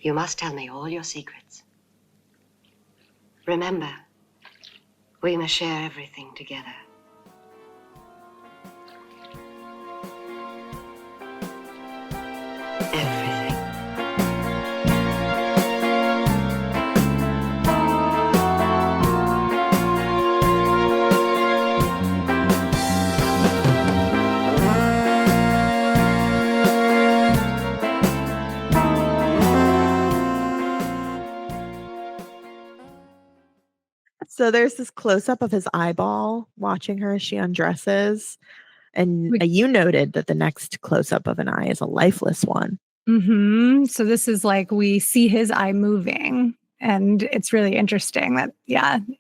You must tell me all your secrets. Remember, we must share everything together. Everything. So there's this close up of his eyeball watching her as she undresses. And you noted that the next close up of an eye is a lifeless one. Mm-hmm. So this is like we see his eye moving. And it's really interesting that,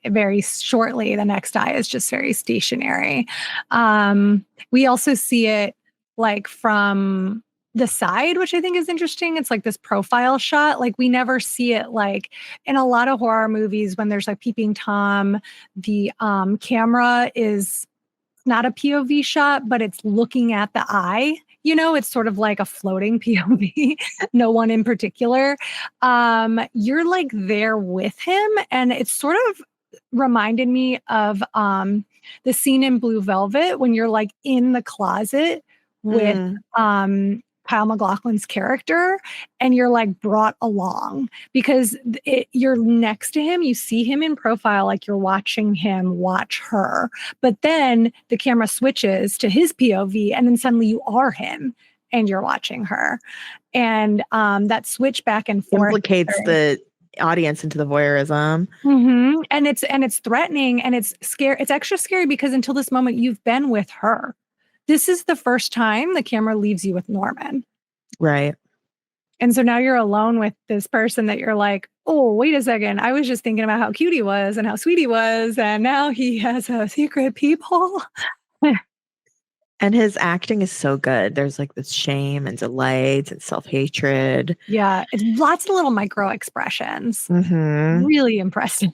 very shortly, the next eye is just very stationary. We also see it like from the side, which I think is interesting. It's like this profile shot. Like we never see it like in a lot of horror movies when there's like Peeping Tom, the camera is not a POV shot, but it's looking at the eye. You know, it's sort of like a floating POV, no one in particular. You're like there with him. And it sort of reminded me of the scene in Blue Velvet when you're like in the closet with Kyle MacLachlan's character and you're like brought along because you're next to him. You see him in profile, like you're watching him watch her, but then the camera switches to his POV and then suddenly you are him and you're watching her. And that switch back and forth implicates the audience into the voyeurism. Mm-hmm. And it's threatening and it's scary. It's extra scary because until this moment you've been with her. This is the first time the camera leaves you with Norman. Right. And so now you're alone with this person that you're like, oh, wait a second. I was just thinking about how cute he was and how sweet he was. And now he has a secret people. And his acting is so good. There's like this shame and delight and self-hatred. Yeah. It's lots of little micro expressions. Mm-hmm. Really impressive.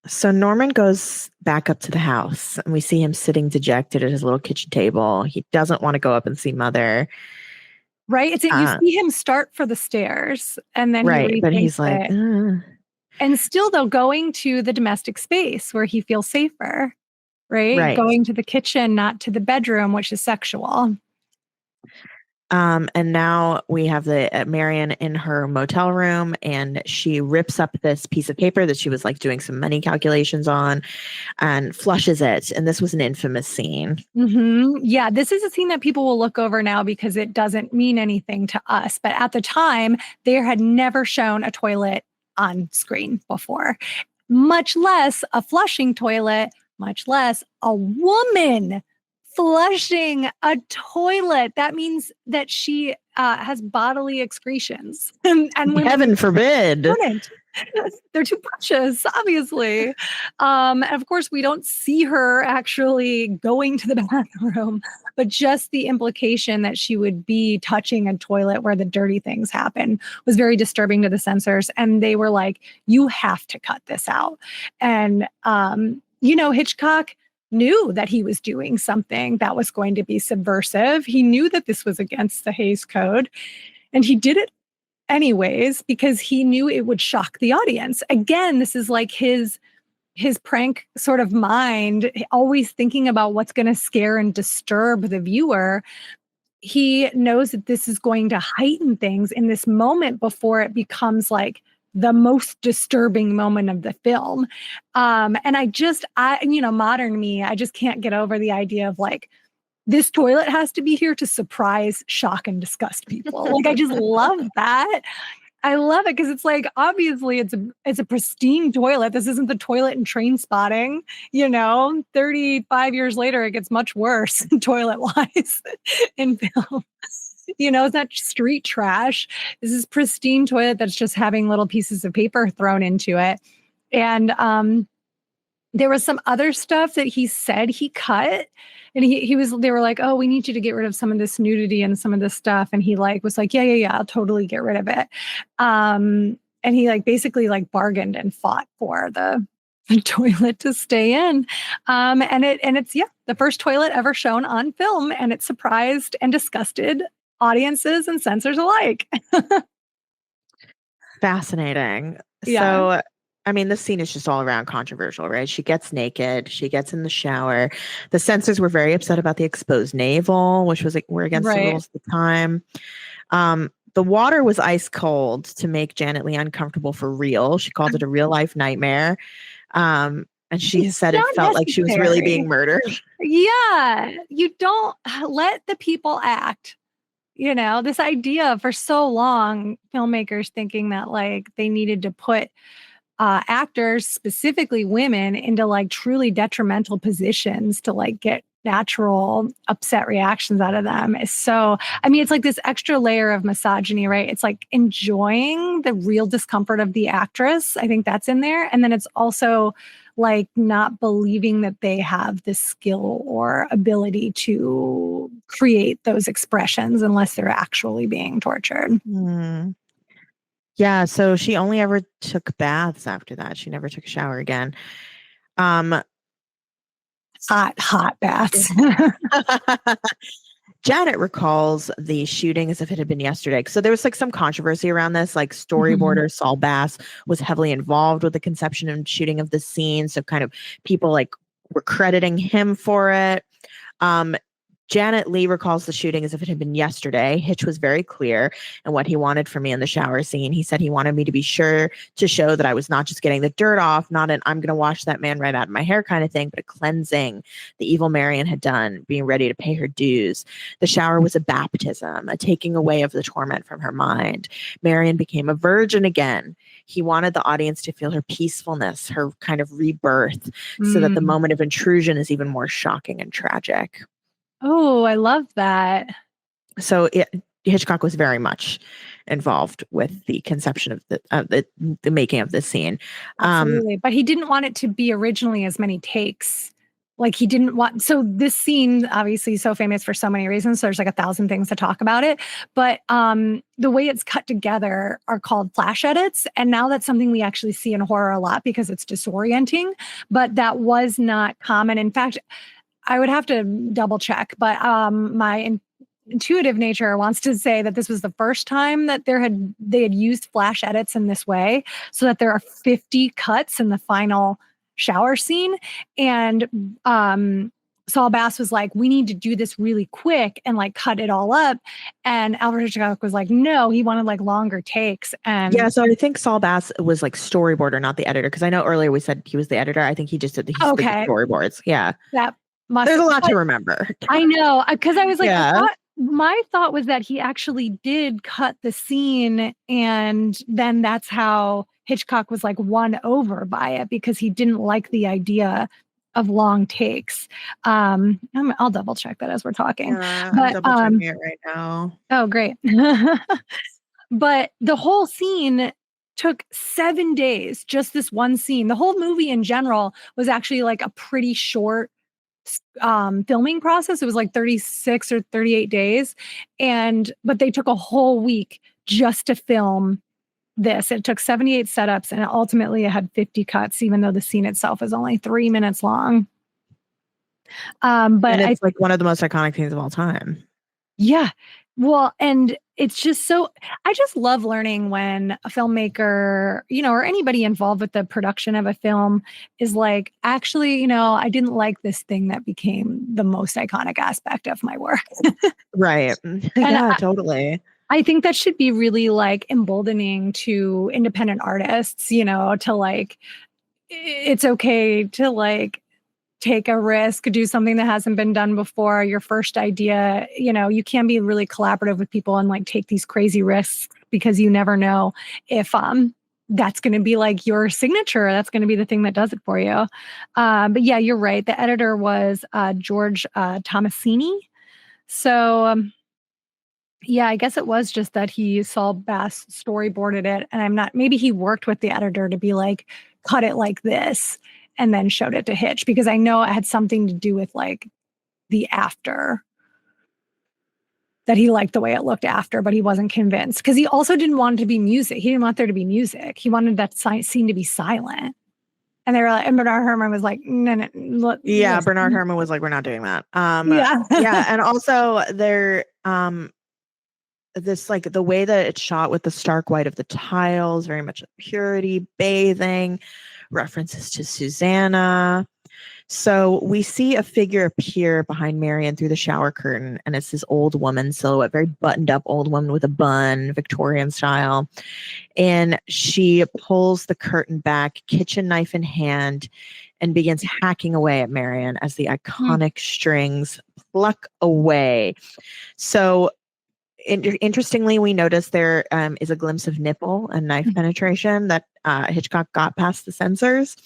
So Norman goes back up to the house and we see him sitting dejected at his little kitchen table. He doesn't want to go up and see Mother. Right? It's you see him start for the stairs and then but he's like, and still though going to the domestic space where he feels safer, right? Going to the kitchen, not to the bedroom, which is sexual. And now we have the Marion in her motel room and she rips up this piece of paper that she was like doing some money calculations on and flushes it. And this was an infamous scene. Mm-hmm. Yeah, this is a scene that people will look over now because it doesn't mean anything to us. But at the time, they had never shown a toilet on screen before, much less a flushing toilet, much less a woman flushing a toilet. That means that she has bodily excretions. and Heaven forbid. They're too precious, obviously. And of course, we don't see her actually going to the bathroom, but just the implication that she would be touching a toilet where the dirty things happen was very disturbing to the censors. And they were like, you have to cut this out. And, Hitchcock knew that he was doing something that was going to be subversive. He knew that this was against the Hays Code, and he did it anyways because he knew it would shock the audience. Again, this is like his prank sort of mind, always thinking about what's going to scare and disturb the viewer. He knows that this is going to heighten things in this moment before it becomes like the most disturbing moment of the film. And modern me, I just can't get over the idea of like, this toilet has to be here to surprise, shock, and disgust people. Like, I just love that. I love it because it's like, obviously it's a pristine toilet. This isn't the toilet in Trainspotting, 35 years later, it gets much worse toilet-wise in film. It's not street trash. This is pristine toilet that's just having little pieces of paper thrown into it. And there was some other stuff that he said he cut. And they were like, oh, we need you to get rid of some of this nudity and some of this stuff. And he was like, yeah, I'll totally get rid of it. And he basically bargained and fought for the toilet to stay in. And it's the first toilet ever shown on film, and it surprised and disgusted audiences and censors alike. Fascinating. Yeah. So, I mean, this scene is just all around controversial, right? She gets naked. She gets in the shower. The censors were very upset about the exposed navel, which was like, were against the Right. rules at the time. The water was ice cold to make Janet Leigh uncomfortable for real. She called it a real life nightmare. And she It's said it not felt like she was really necessary. being murdered. Yeah. You don't let the people act. You know, this idea for so long, filmmakers thinking that like they needed to put actors, specifically women, into like truly detrimental positions to like get natural upset reactions out of them is so, I mean, it's like this extra layer of misogyny, right? It's like enjoying the real discomfort of the actress. I think that's in there. And then it's also like not believing that they have the skill or ability to create those expressions unless they're actually being tortured. Yeah, so she only ever took baths after that. She never took a shower again. Hot baths. Janet recalls the shooting as if it had been yesterday. So there was like some controversy around this. Like storyboarder Saul Bass was heavily involved with the conception and shooting of the scene. So kind of people like were crediting him for it. Janet Leigh recalls the shooting as if it had been yesterday. Hitch was very clear in what he wanted from me in the shower scene. He said he wanted me to be sure to show that I was not just getting the dirt off, not an I'm going to wash that man right out of my hair kind of thing, but a cleansing the evil Marion had done, being ready to pay her dues. The shower was a baptism, a taking away of the torment from her mind. Marion became a virgin again. He wanted the audience to feel her peacefulness, her kind of rebirth, so that the moment of intrusion is even more shocking and tragic. Oh, I love that. So Hitchcock was very much involved with the conception of the making of this scene. Absolutely. But he didn't want it to be originally as many takes. Like he didn't want, so this scene obviously is so famous for so many reasons. So there's like 1,000 things to talk about it. But the way it's cut together are called flash edits. And now that's something we actually see in horror a lot because it's disorienting. But that was not common. In fact, I would have to double check, but my intuitive nature wants to say that this was the first time that they had used flash edits in this way, so that there are 50 cuts in the final shower scene. And Saul Bass was like, we need to do this really quick and like cut it all up. And Alfred Hitchcock was like, no, he wanted like longer takes. And yeah, so I think Saul Bass was like storyboarder, not the editor. Because I know earlier we said he was the editor. I think he just did the storyboards. Yeah. There's a lot to remember. I know, because I was like, my thought was that he actually did cut the scene, and then that's how Hitchcock was like won over by it because he didn't like the idea of long takes. I'll double check that as we're talking. Yeah, I'm double checking it right now. Oh, great. But the whole scene took 7 days, just this one scene. The whole movie in general was actually like a pretty short filming process. It was like 36 or 38 days. But they took a whole week just to film this. It took 78 setups and ultimately it had 50 cuts, even though the scene itself is only 3 minutes long. But it's like one of the most iconic scenes of all time. Yeah. Well, and it's just so, I just love learning when a filmmaker, or anybody involved with the production of a film is like, actually, I didn't like this thing that became the most iconic aspect of my work. Right. Yeah, totally. I think that should be really like emboldening to independent artists, to like, it's okay to like, take a risk, do something that hasn't been done before, your first idea. You can be really collaborative with people and like take these crazy risks because you never know if that's going to be like your signature. That's going to be the thing that does it for you. But yeah, you're right. The editor was George Tomasini. So yeah, I guess it was just that he saw Bass storyboarded it, and maybe he worked with the editor to be like, cut it like this, and then showed it to Hitch, because I know it had something to do with like the after, that he liked the way it looked after, but he wasn't convinced because he also didn't want it to be music. He didn't want there to be music. He wanted that scene to be silent. And they were like, and Bernard Herrmann was like, no. Yeah, Bernard Herrmann was like, we're not doing that. Yeah. Yeah, and also there, this, like, the way that it's shot with the stark white of the tiles, very much purity, bathing, references to Susanna. So we see a figure appear behind Marion through the shower curtain, and it's this old woman silhouette, very buttoned up old woman with a bun, Victorian style. And she pulls the curtain back, kitchen knife in hand, and begins hacking away at Marion as the iconic strings pluck away. So interestingly, we notice there is a glimpse of nipple and knife penetration that Hitchcock got past the censors.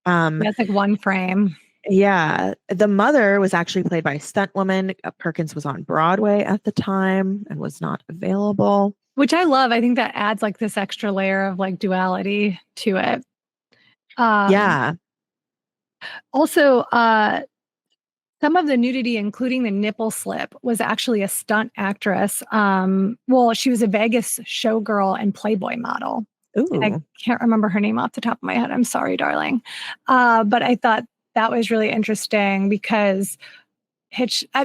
That's like one frame. Yeah. The mother was actually played by a stunt woman. Perkins was on Broadway at the time and was not available. Which I love. I think that adds like this extra layer of like duality to it. Yeah. Also, some of the nudity, including the nipple slip, was actually a stunt actress. Well, she was a Vegas showgirl and Playboy model. Ooh. I can't remember her name off the top of my head. I'm sorry, darling. But I thought that was really interesting because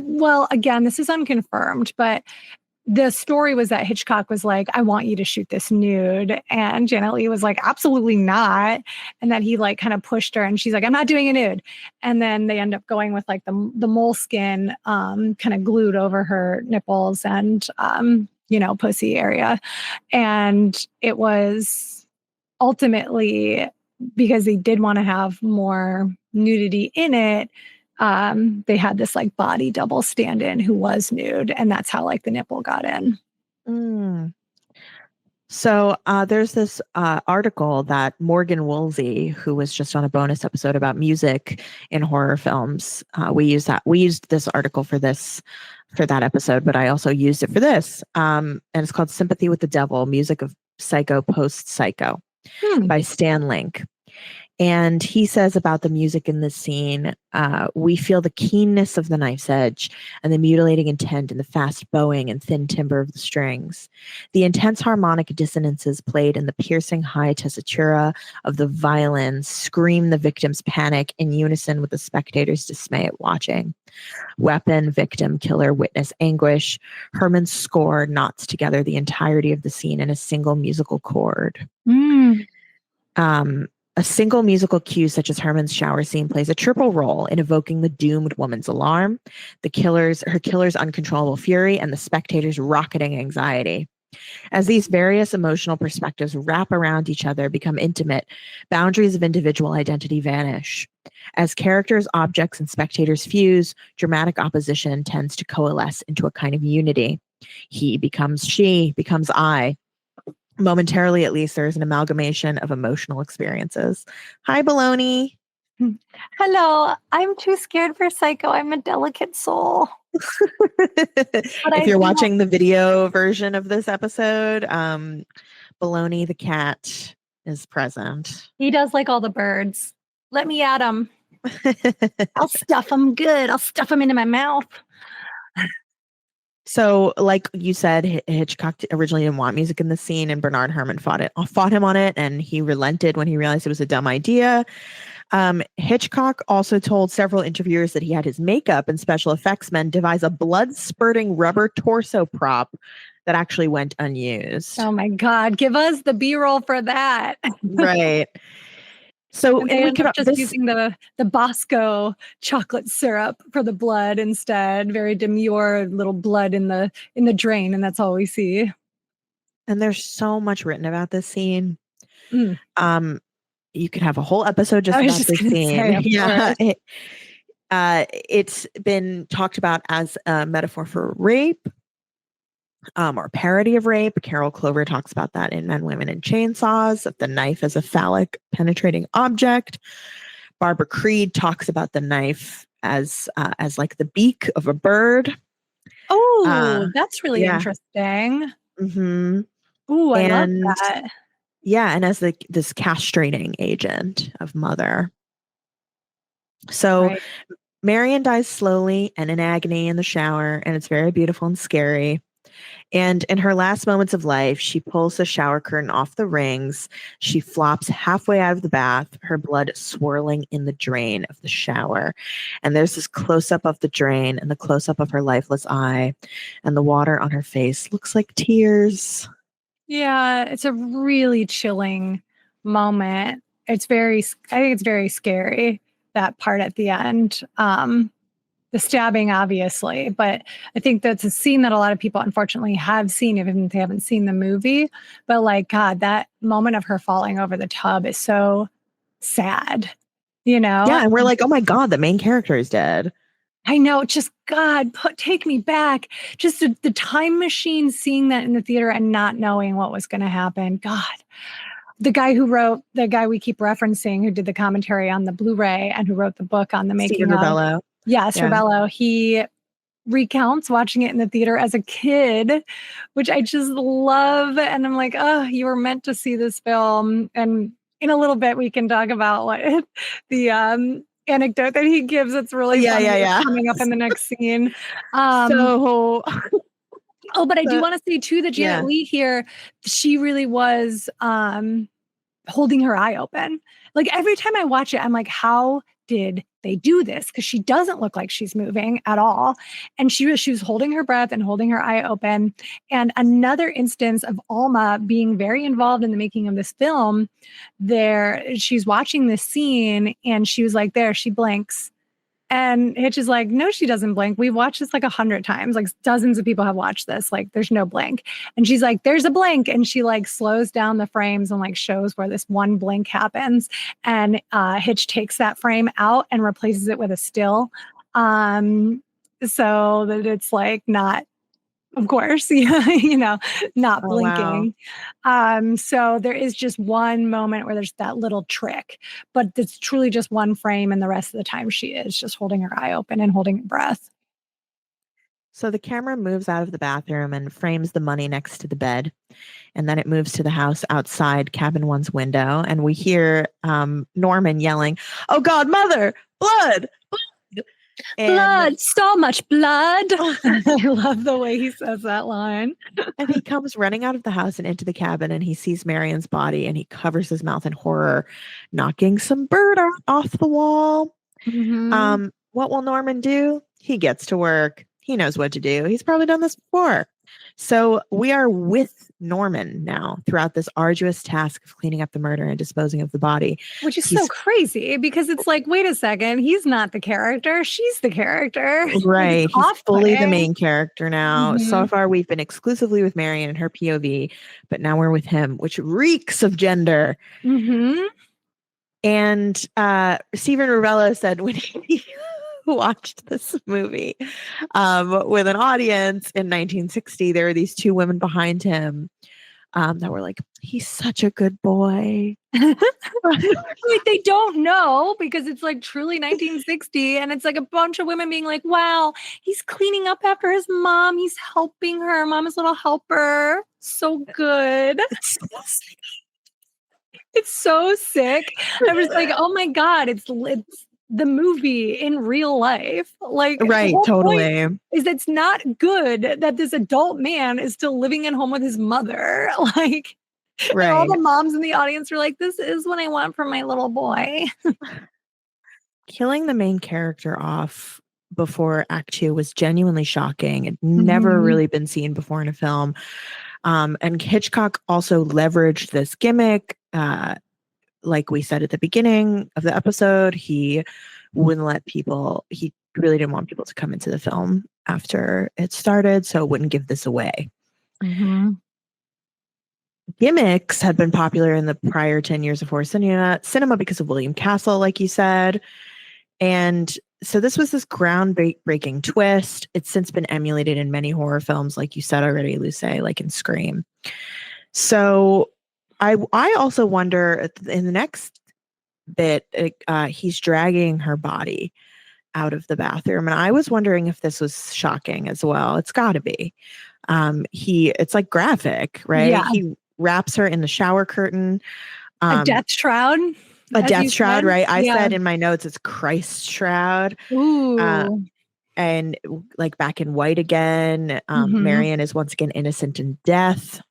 well, again, this is unconfirmed, but the story was that Hitchcock was like, I want you to shoot this nude. And Janet Leigh was like, absolutely not. And that he like kind of pushed her and she's like, I'm not doing a nude. And then they end up going with like the moleskin kind of glued over her nipples and, pussy area. And it was ultimately because they did want to have more nudity in it. They had this like body double stand-in who was nude, and that's how like the nipple got in. So there's this article that Morgan Woolsey, who was just on a bonus episode about music in horror films, we used this article for that episode, but I also used it for this, and it's called "Sympathy with the Devil: Music of Psycho Post Psycho" by Stan Link. And he says about the music in this scene, we feel the keenness of the knife's edge and the mutilating intent in the fast bowing and thin timbre of the strings. The intense harmonic dissonances played in the piercing high tessitura of the violins scream the victim's panic in unison with the spectator's dismay at watching. Weapon, victim, killer, witness, anguish. Herman's score knots together the entirety of the scene in a single musical chord. A single musical cue, such as Herman's shower scene, plays a triple role in evoking the doomed woman's alarm, her killer's uncontrollable fury, and the spectator's rocketing anxiety. As these various emotional perspectives wrap around each other, become intimate, boundaries of individual identity vanish. As characters, objects, and spectators fuse, dramatic opposition tends to coalesce into a kind of unity. He becomes she, becomes I. Momentarily, at least, there is an amalgamation of emotional experiences. Hi, Baloney. Hello. I'm too scared for Psycho. I'm a delicate soul. If you're watching the video version of this episode, Baloney the cat is present. He does like all the birds. Let me at him. I'll stuff him good. I'll stuff him into my mouth. So, like you said, Hitchcock originally didn't want music in the scene, and Bernard Herrmann fought him on it, and he relented when he realized it was a dumb idea. Hitchcock also told several interviewers that he had his makeup and special effects men devise a blood-spurting rubber torso prop that actually went unused. Oh my God. Give us the B-roll for that. Right. So we could just using the Bosco chocolate syrup for the blood instead. Very demure little blood in the drain, and that's all we see. And there's so much written about this scene. You could have a whole episode just about this scene. It's been talked about as a metaphor for rape. Or parody of rape. Carol Clover talks about that in Men, Women, and Chainsaws, of the knife as a phallic penetrating object. Barbara Creed talks about the knife as like the beak of a bird. Oh, that's really interesting. Mm-hmm. Ooh, I love that. Yeah, and as this castrating agent of mother. So Marion dies slowly and in agony in the shower, and it's very beautiful and scary. And in her last moments of life, she pulls the shower curtain off the rings. She flops halfway out of the bath, her blood swirling in the drain of the shower. And there's this close-up of the drain and the close-up of her lifeless eye. And the water on her face looks like tears. Yeah, it's a really chilling moment. I think it's very scary, that part at the end. The stabbing, obviously, but I think that's a scene that a lot of people unfortunately have seen, even if they haven't seen the movie. But like, God, that moment of her falling over the tub is so sad, you know? Yeah, and we're like, oh my God, the main character is dead. I know, just God, take me back. Just the time machine, seeing that in the theater and not knowing what was going to happen. God, the guy we keep referencing, who did the commentary on the Blu-ray and who wrote the book on the making Stephen of. Rebello. Yes, yeah. Rebello. He recounts watching it in the theater as a kid, which I just love. And I'm like, oh, you were meant to see this film. And in a little bit, we can talk about what the anecdote that he gives. It's really funny. It's coming up in the next scene. Oh, but I do want to say too that Janet Leigh here, she really was holding her eye open. Like every time I watch it, I'm like, how did they do this? Because she doesn't look like she's moving at all. And she was holding her breath and holding her eye open. And another instance of Alma being very involved in the making of this film, she's watching this scene and she was like, there, she blinks. And Hitch is like, no, she doesn't blink. We've watched this like 100 times. Like dozens of people have watched this. Like there's no blink. And she's like, there's a blink. And she like slows down the frames and like shows where this one blink happens. And Hitch takes that frame out and replaces it with a still. So that it's like not, of course, not blinking. Wow. So there is just one moment where there's that little trick, but it's truly just one frame. And the rest of the time she is just holding her eye open and holding her breath. So the camera moves out of the bathroom and frames the money next to the bed. And then it moves to the house outside cabin one's window. And we hear Norman yelling, "Oh God, mother, blood, blood." Blood, so much blood. I love the way he says that line. And he comes running out of the house and into the cabin, and he sees Marion's body, and he covers his mouth in horror, knocking some bird off the wall. Mm-hmm. What will Norman do? He gets to work. He knows what to do. He's probably done this before. So we are with Norman now throughout this arduous task of cleaning up the murder and disposing of the body. Which is so crazy because it's like, wait a second, he's not the character. She's the character. Right. He's fully the main character now. Mm-hmm. So far, we've been exclusively with Marion and her POV, but now we're with him, which reeks of gender. Mm-hmm. And Stephen Rebello said when he watched this movie with an audience in 1960, there were these two women behind him that were like, he's such a good boy. Like, they don't know because it's like truly 1960 and it's like a bunch of women being like, wow, he's cleaning up after his mom, he's helping her, mama's little helper, so good. It's so sick. I was like, oh my God, it's the movie in real life. Like, right, totally. Is it's not good that this adult man is still living at home with his mother. Like, right. All the moms in the audience were like, this is what I want for my little boy. Killing the main character off before Act 2 was genuinely shocking. It never really been seen before in a film. And Hitchcock also leveraged this gimmick. Like we said at the beginning of the episode, he wouldn't let people, he really didn't want people to come into the film after it started, so wouldn't give this away. Mm-hmm. Gimmicks had been popular in the prior 10 years of horror cinema because of William Castle, like you said. And so this was this groundbreaking twist. It's since been emulated in many horror films, like you said already, Lucé, like in Scream. So I also wonder in the next bit, he's dragging her body out of the bathroom. And I was wondering if this was shocking as well. It's got to be. It's like graphic, right? Yeah. He wraps her in the shower curtain. A death shroud. A death shroud, right? I said in my notes, it's Christ shroud. Ooh. and like back in white again. Marion is once again innocent in death.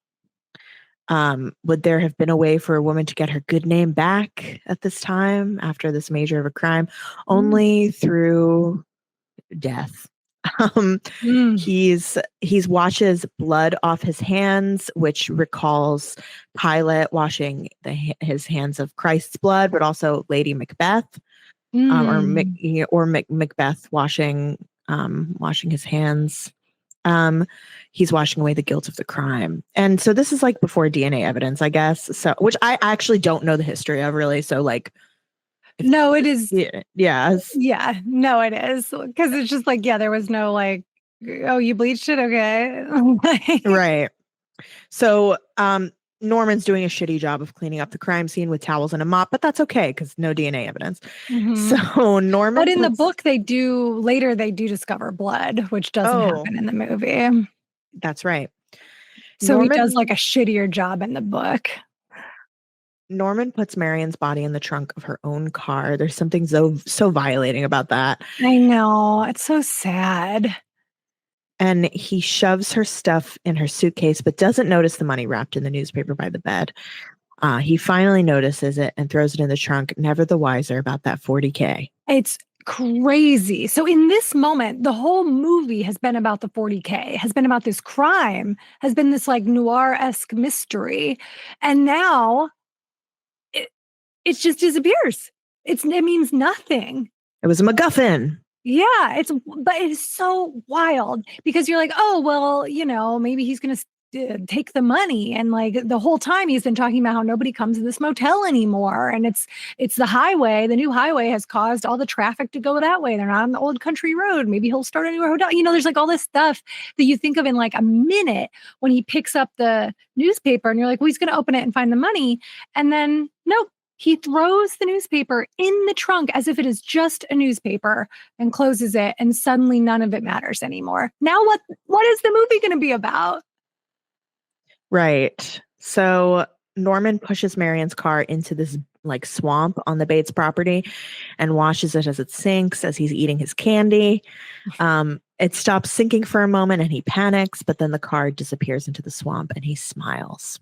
Would there have been a way for a woman to get her good name back at this time after this major of a crime? Only through death. He's washes blood off his hands, which recalls Pilate washing his hands of Christ's blood, but also Lady Macbeth, or Macbeth washing his hands. He's washing away the guilt of the crime. And so this is like before DNA evidence, I guess. So, which I actually don't know the history of really. So like, no, it is. Yeah. No, it is. Because it's just like, there was no like, oh, you bleached it? Okay. Right. So, Norman's doing a shitty job of cleaning up the crime scene with towels and a mop, but that's okay because no DNA evidence. So Norman, but in the book, they do discover blood, which doesn't happen in the movie. That's right. So Norman, he does like a shittier job in the book. Norman puts Marion's body in the trunk of her own car. There's something so violating about that. I know. It's so sad. And he shoves her stuff in her suitcase, but doesn't notice the money wrapped in the newspaper by the bed. He finally notices it and throws it in the trunk, never the wiser about that $40K. It's crazy. So in this moment, the whole movie has been about the $40K, has been about this crime, has been this like noir-esque mystery. And now it just disappears. It means nothing. It was a MacGuffin. Yeah, but it's so wild because you're like, oh, well, maybe he's going to take the money. And like the whole time he's been talking about how nobody comes to this motel anymore. And it's the highway. The new highway has caused all the traffic to go that way. They're not on the old country road. Maybe he'll start a new hotel. There's like all this stuff that you think of in like a minute when he picks up the newspaper and you're like, well, he's going to open it and find the money. And then nope. He throws the newspaper in the trunk as if it is just a newspaper and closes it, and suddenly none of it matters anymore. Now what is the movie going to be about? Right. So Norman pushes Marion's car into this like swamp on the Bates property and washes it as it sinks as he's eating his candy. It stops sinking for a moment and he panics, but then the car disappears into the swamp and he smiles.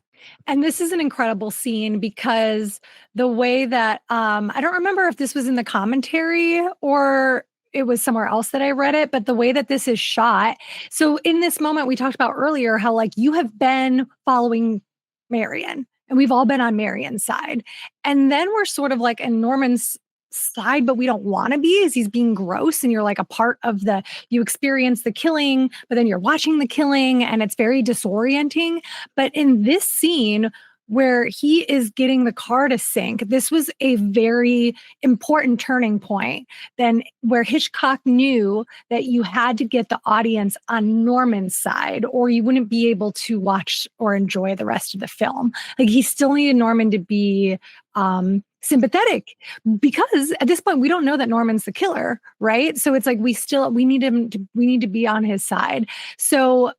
And this is an incredible scene because the way that, I don't remember if this was in the commentary or it was somewhere else that I read it, but the way that this is shot. So in this moment, we talked about earlier how like you have been following Marion and we've all been on Marion's side. And then we're sort of like in Norman's side, but we don't want to be, as he's being gross and you're like a part of you experience the killing, but then you're watching the killing and it's very disorienting. But in this scene where he is getting the car to sink, this was a very important turning point then where Hitchcock knew that you had to get the audience on Norman's side or you wouldn't be able to watch or enjoy the rest of the film. Like he still needed Norman to be sympathetic because at this point we don't know that Norman's the killer, right? So it's like we need to be on his side. So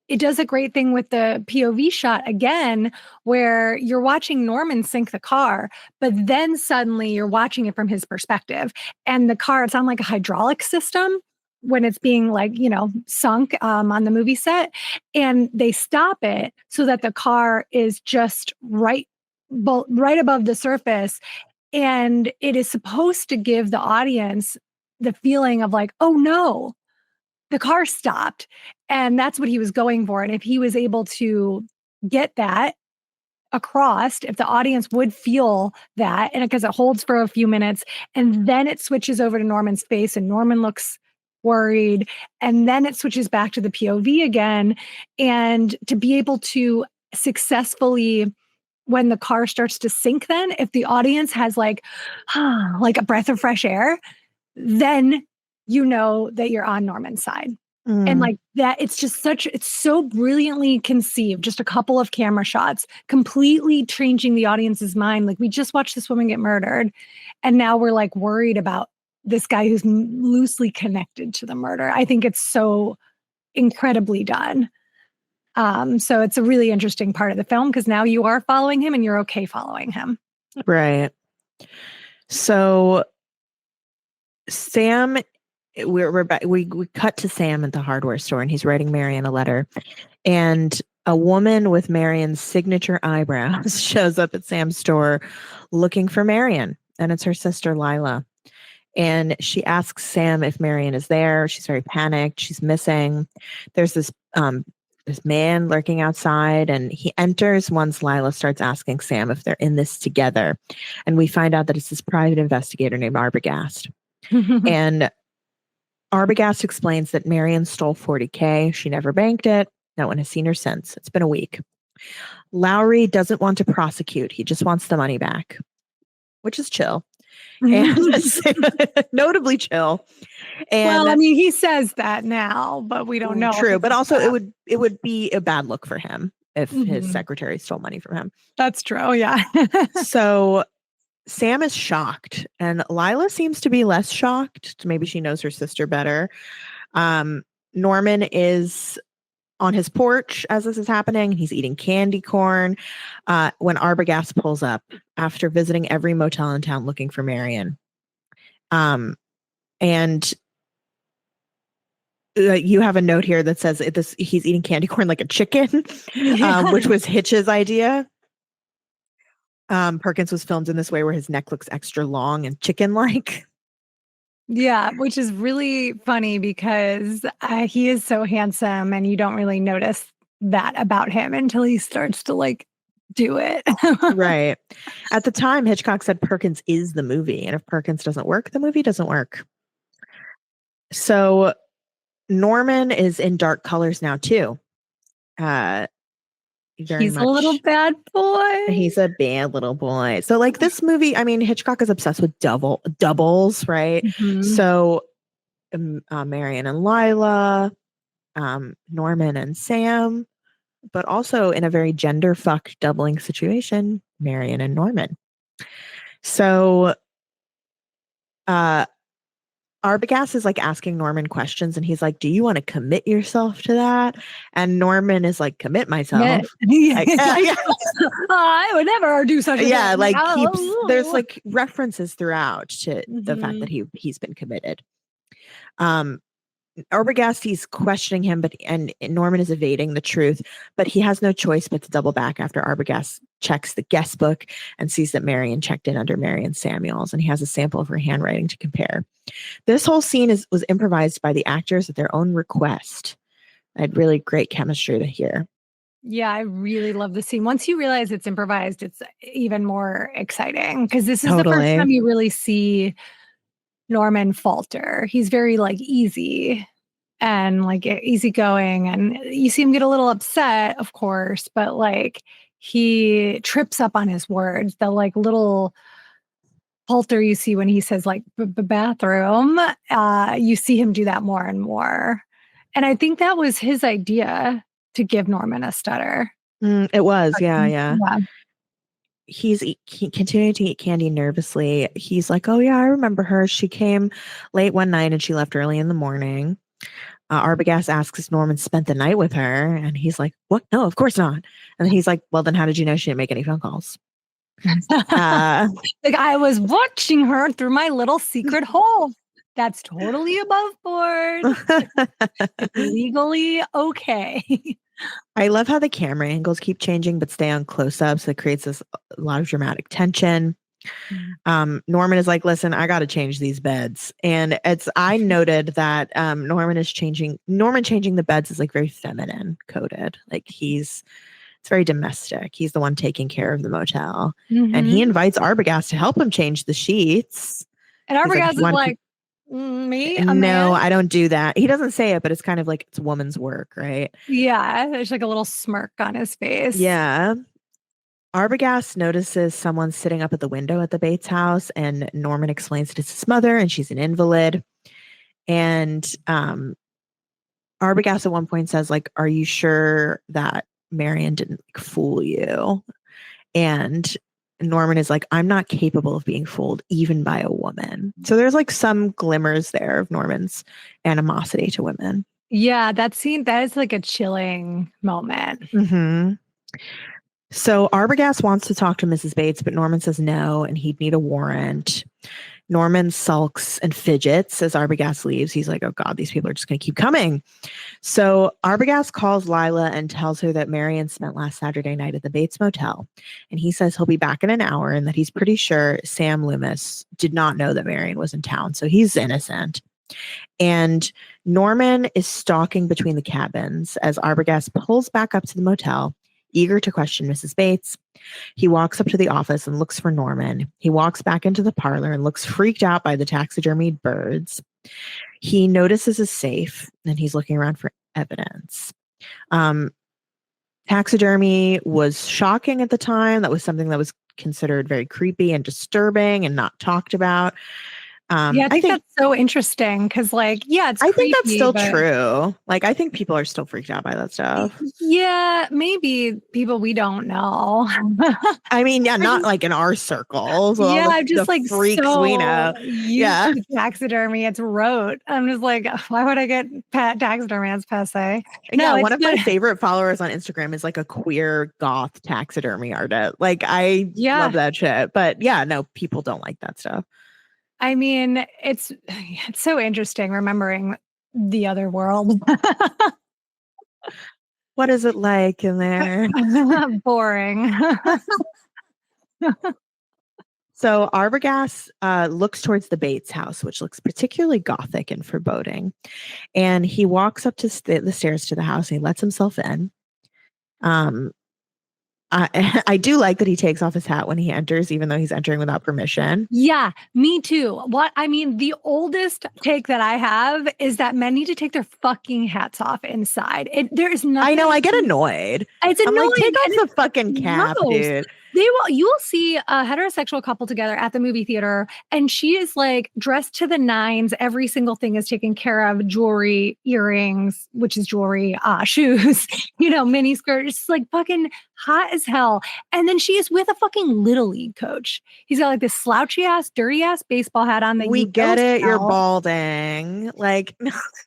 it does a great thing with the POV shot again, where you're watching Norman sink the car, but then suddenly you're watching it from his perspective. And the car, it's on like a hydraulic system when it's being like, sunk on the movie set. And they stop it so that the car is just right above the surface. And it is supposed to give the audience the feeling of like, oh no, the car stopped. And that's what he was going for. And if he was able to get that across, if the audience would feel that, and because it holds for a few minutes, and then it switches over to Norman's face and Norman looks worried, and then it switches back to the POV again. And to be able to successfully, when the car starts to sink, then if the audience has like a breath of fresh air, then you know that you're on Norman's side. And like that, it's so brilliantly conceived, just a couple of camera shots, completely changing the audience's mind. Like we just watched this woman get murdered and now we're like worried about this guy who's loosely connected to the murder. I think it's so incredibly done. So it's a really interesting part of the film because now you are following him and you're okay following him. Right. So Sam we cut to Sam at the hardware store, and he's writing Marion a letter, and a woman with Marion's signature eyebrows shows up at Sam's store looking for Marion, and it's her sister Lila. And she asks Sam if Marion is there. She's very panicked. She's missing. There's this man lurking outside, and he enters once Lila starts asking Sam if they're in this together. And we find out that it's this private investigator named Arbogast. And Arbogast explains that Marion stole $40K. She never banked it. No one has seen her since. It's been a week. Lowry doesn't want to prosecute. He just wants the money back, which is chill. And notably chill. And well, I mean, he says that now, but we don't know. True, but also it would be a bad look for him if his secretary stole money from him. That's true. Yeah. So Sam is shocked, and Lila seems to be less shocked. Maybe she knows her sister better. Norman is on his porch as this is happening. He's eating candy corn when Arbogast pulls up after visiting every motel in town looking for Marion. And you have a note here that says he's eating candy corn like a chicken, which was Hitch's idea. Perkins was filmed in this way where his neck looks extra long and chicken-like. Yeah, which is really funny because he is so handsome and you don't really notice that about him until he starts to like do it. Right. At the time, Hitchcock said Perkins is the movie. And if Perkins doesn't work, the movie doesn't work. So Norman is in dark colors now too. He's a little bad boy. He's a bad little boy. So like this movie, I mean, Hitchcock is obsessed with doubles, right? So Marion and Lila, Norman and Sam, but also in a very gender fucked doubling situation, Marion and Norman. So Arbogast is like asking Norman questions, and he's like, do you want to commit yourself to that? And Norman is like, commit myself. Like, I would never do such a thing. Yeah, like there's like references throughout to the fact that he's been committed. Arbogast, he's questioning him, and Norman is evading the truth, but he has no choice but to double back after Arbogast checks the guest book and sees that Marion checked in under Marion Samuels, and he has a sample of her handwriting to compare. This whole scene was improvised by the actors at their own request. I had really great chemistry to hear. Yeah, I really love the scene. Once you realize it's improvised, it's even more exciting because this is the first time you really see Norman falter. He's very like easy and like easygoing, and you see him get a little upset, of course, but like he trips up on his words. The like little falter you see when he says like bathroom, you see him do that more and more. And I think that was his idea to give Norman a stutter. It was, yeah. He's continuing to eat candy nervously. He's like, oh yeah, I remember her. She came late one night and she left early in the morning. Arbogast asks if Norman spent the night with her, and he's like, what? No, of course not. And then he's like, well, then how did you know she didn't make any phone calls? Like I was watching her through my little secret hole. That's totally above board. It's legally okay. I love how the camera angles keep changing but stay on close-ups. It creates a lot of dramatic tension. Norman is like, listen, I got to change these beds. And I noted that Norman changing the beds is like very feminine coded. Like it's very domestic. He's the one taking care of the motel. And he invites Arbogast to help him change the sheets. And Arbogast is like, me? No, I don't do that. He doesn't say it, but it's kind of like it's woman's work, right? Yeah, there's like a little smirk on his face. Yeah. Arbogast notices someone sitting up at the window at the Bates house, and Norman explains that it's his mother and she's an invalid. And Arbogast at one point says, like, are you sure that Marion didn't like, fool you? And Norman is like, I'm not capable of being fooled even by a woman. So there's like some glimmers there of Norman's animosity to women. Yeah, that is like a chilling moment. So Arbogast wants to talk to Mrs. Bates, but Norman says no, and he'd need a warrant. Norman sulks and fidgets as Arbogast leaves. He's like, oh God, these people are just going to keep coming. So Arbogast calls Lila and tells her that Marion spent last Saturday night at the Bates Motel. And he says he'll be back in an hour and that he's pretty sure Sam Loomis did not know that Marion was in town. So he's innocent. And Norman is stalking between the cabins as Arbogast pulls back up to the motel, eager to question Mrs. Bates. He walks up to the office and looks for Norman. He walks back into the parlor and looks freaked out by the taxidermied birds. He notices a safe and he's looking around for evidence. Taxidermy was shocking at the time. That was something that was considered very creepy and disturbing and not talked about. I think that's so interesting because, like, it's I creepy, think that's still but true. Like, I think people are still freaked out by that stuff. yeah, maybe people we don't know. I mean, yeah, not like in our circles. I'm just the like freaks so we know. used to taxidermy. It's rote. I'm just like, why would I get taxidermy? That's passe. No, one of my favorite followers on Instagram is like a queer goth taxidermy artist. Like, I love that shit. But yeah, no, people don't like that stuff. I mean, it's so interesting remembering the other world. What is it like in there? Boring. So Arbogast looks towards the Bates house, which looks particularly gothic and foreboding. And he walks up to the stairs to the house and he lets himself in. I do like that he takes off his hat when he enters, even though he's entering without permission. Yeah, me too. The oldest take that I have is that men need to take their fucking hats off inside. There is nothing. I know. I get annoyed. It's annoying. I'm like, take off the fucking cap, dude. You will see a heterosexual couple together at the movie theater, and she is like dressed to the nines. Every single thing is taken care of: jewelry, earrings, which is jewelry, shoes, mini skirt. It's like fucking hot as hell. And then she is with a fucking little league coach. He's got like this slouchy ass, dirty ass baseball hat on. We get it. You're balding. Like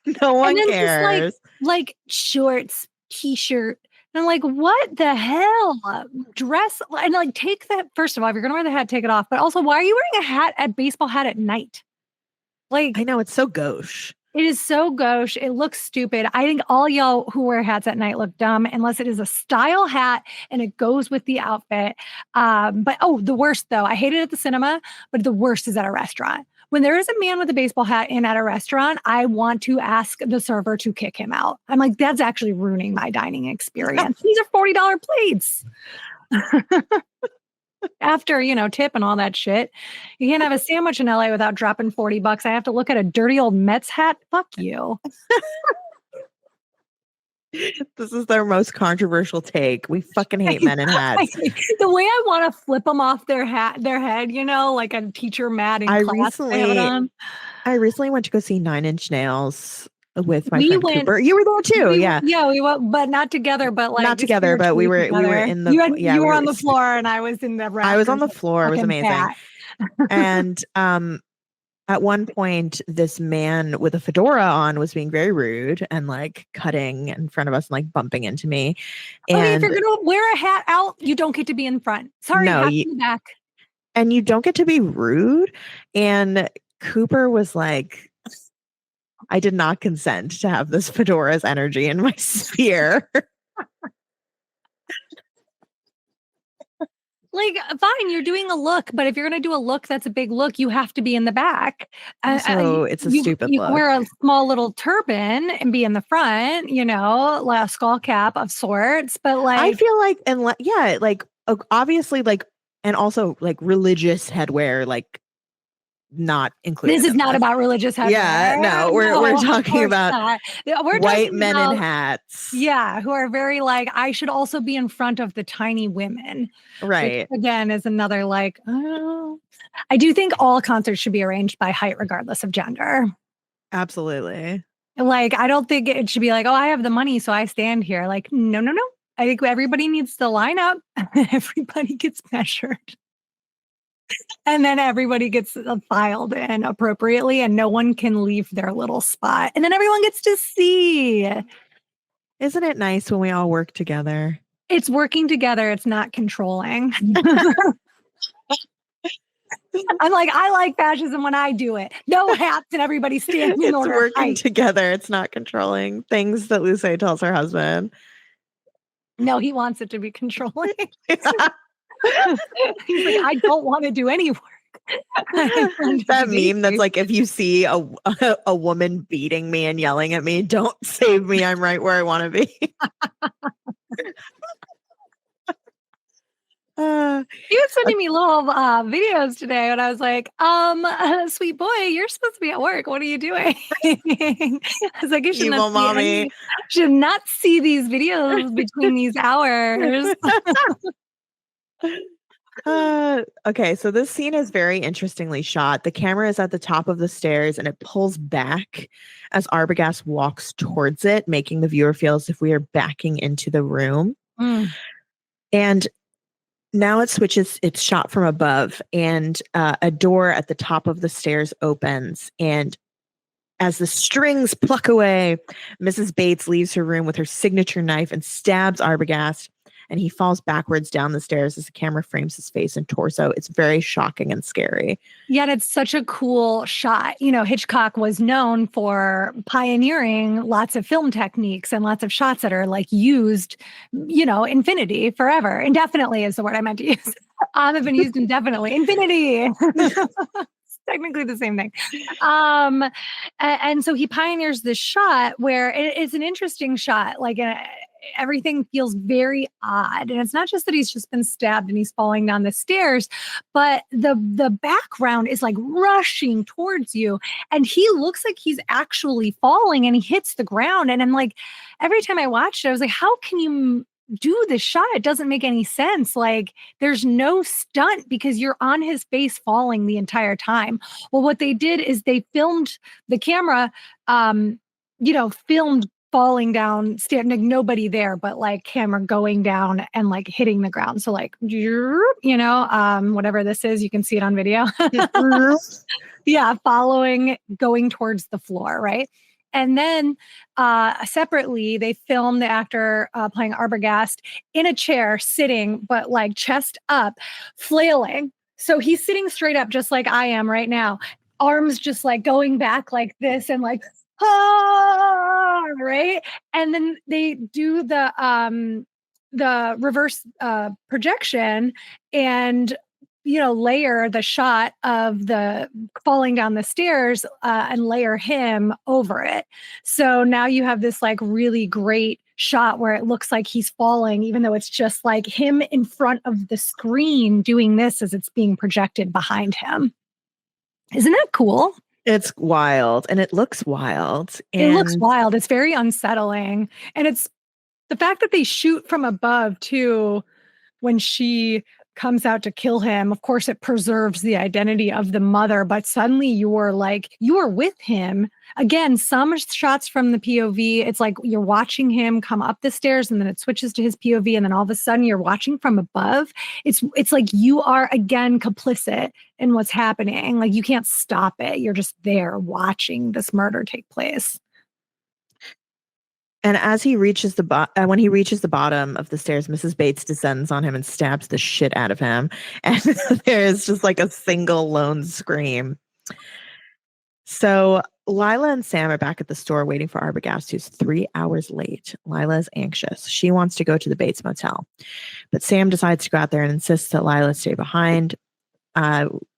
no one cares. Just like shorts, t-shirt. And I'm like, what the hell? Dress and like take that. First of all, if you're gonna wear the hat, take it off. But also, why are you wearing a baseball hat at night? Like, I know it's so gauche. It is so gauche. It looks stupid. I think all y'all who wear hats at night look dumb unless it is a style hat and it goes with the outfit. But the worst though, I hate it at the cinema, but the worst is at a restaurant. When there is a man with a baseball hat in at a restaurant, I want to ask the server to kick him out. I'm like, that's actually ruining my dining experience. These are $40 plates. After, tip and all that shit. You can't have a sandwich in LA without dropping $40. I have to look at a dirty old Mets hat. Fuck you. This is their most controversial take. We fucking hate men in hats. The way I want to flip them off their head, like a teacher mad in class. I recently went to go see 9 Inch Nails with my friend Cooper. You were there too, we went, but not together. But like not together, but we were in the. You were on the floor, and I was in the. I was on the floor. It was amazing. And at one point, this man with a fedora on was being very rude and like cutting in front of us and like bumping into me. And if you're gonna wear a hat out, you don't get to be in front. Sorry, no, in the back. And you don't get to be rude. And Cooper was like, I did not consent to have this fedora's energy in my sphere. Like, fine, you're doing a look, but if you're going to do a look that's a big look, you have to be in the back. So it's a stupid look. You wear a small little turban and be in the front, like a skull cap of sorts. But like, I feel like, obviously, like, and also like religious headwear, like, not included. This is not about religious headwear. Yeah, no, we're talking about white men in hats. Yeah, who are very like, I should also be in front of the tiny women. Right. Which, again, is another like, oh. I do think all concerts should be arranged by height, regardless of gender. Absolutely. Like, I don't think it should be like, oh, I have the money, so I stand here. Like, no. I think everybody needs to line up. Everybody gets measured. And then everybody gets filed in appropriately and no one can leave their little spot. And then everyone gets to see. Isn't it nice when we all work together? It's working together. It's not controlling. I'm like, I like fascism when I do it. No hats and everybody standing in It's order. working together. It's not controlling things that Lucé tells her husband. No, he wants it to be controlling. He's like, I don't want to do any work. That meme that's like, if you see a woman beating me and yelling at me, don't save me. I'm right where I want to be. He was sending me little videos today, and I was like, sweet boy, you're supposed to be at work. What are you doing? I was like, you should Evil mommy. Should not see these videos between these hours. Okay, so this scene is very interestingly shot. The camera is at the top of the stairs and it pulls back as Arbogast walks towards it, making the viewer feel as if we are backing into the room. And now it switches, it's shot from above, and a door at the top of the stairs opens. And as the strings pluck away, Mrs. Bates leaves her room with her signature knife and stabs Arbogast. And he falls backwards down the stairs as the camera frames his face and torso. It's very shocking and scary. Yet it's such a cool shot. You know, Hitchcock was known for pioneering lots of film techniques and lots of shots that are like used, you know, infinity, forever. Indefinitely is the word I meant to use. Have been used indefinitely. Infinity. Technically the same thing. And so he pioneers this shot where it's an interesting shot. Like everything feels very odd. And it's not just that he's just been stabbed and he's falling down the stairs, but the background is like rushing towards you. And he looks like he's actually falling and he hits the ground. And I'm like, every time I watched it, I was like, how can you do this shot? It doesn't make any sense. Like there's no stunt because you're on his face falling the entire time. Well, what they did is they filmed the camera, filmed falling down, standing, nobody there, but like camera going down and like hitting the ground. So like, whatever this is, you can see it on video. Yeah, following, going towards the floor, right? And then separately, they filmed the actor playing Arbogast in a chair, sitting, but like chest up, flailing. So he's sitting straight up, just like I am right now. Arms just like going back like this and like, right? And then they do the reverse projection and layer the shot of the falling down the stairs and layer him over it. So now you have this like really great shot where it looks like he's falling, even though it's just like him in front of the screen doing this as it's being projected behind him. Isn't that cool? It's wild, and it looks wild. It looks wild. It's very unsettling. And it's the fact that they shoot from above too, when she comes out to kill him. Of course, it preserves the identity of the mother, but suddenly you're with him. Again, some shots from the POV, it's like you're watching him come up the stairs and then it switches to his POV. And then all of a sudden you're watching from above. It's like you are again complicit in what's happening. Like you can't stop it. You're just there watching this murder take place. And as he reaches when he reaches the bottom of the stairs, Mrs. Bates descends on him and stabs the shit out of him. And there's just like a single lone scream. So Lila and Sam are back at the store waiting for Arbogast, who's 3 hours late. Lila is anxious. She wants to go to the Bates Motel. But Sam decides to go out there and insists that Lila stay behind.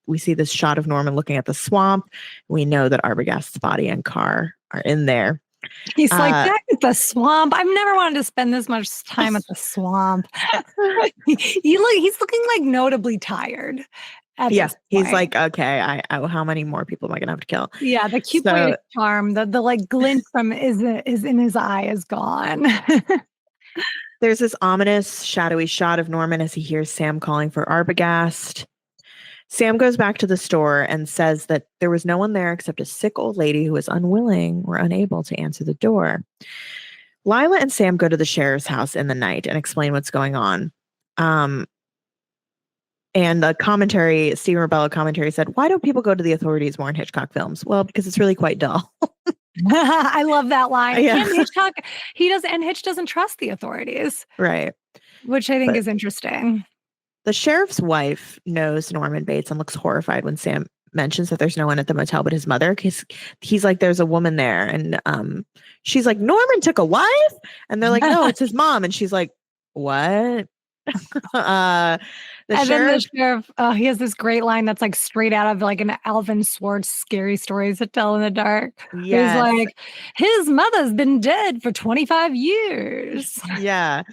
We see this shot of Norman looking at the swamp. We know that Arbogast's body and car are in there. He's like, back at the swamp. I've never wanted to spend this much time at the swamp. He's looking like notably tired. He's like, okay, how many more people am I gonna have to kill? Yeah, the cute boy charm, the like glint from is in his eye is gone. There's this ominous, shadowy shot of Norman as he hears Sam calling for Arbogast. Sam goes back to the store and says that there was no one there except a sick old lady who was unwilling or unable to answer the door. Lila and Sam go to the sheriff's house in the night and explain what's going on. And the commentary, Stephen Rebello commentary said, why don't people go to the authorities more in Hitchcock films? Well, because it's really quite dull. I love that line. Yeah. Hitch doesn't trust the authorities. Right. Which I think is interesting. The sheriff's wife knows Norman Bates and looks horrified when Sam mentions that there's no one at the motel but his mother, because he's like, there's a woman there. And she's like, Norman took a wife? And they're like, no, it's his mom. And she's like, what? Then the sheriff, he has this great line that's like straight out of like an Alvin Schwartz scary stories to tell in the dark. Yes. He's like, his mother's been dead for 25 years. Yeah.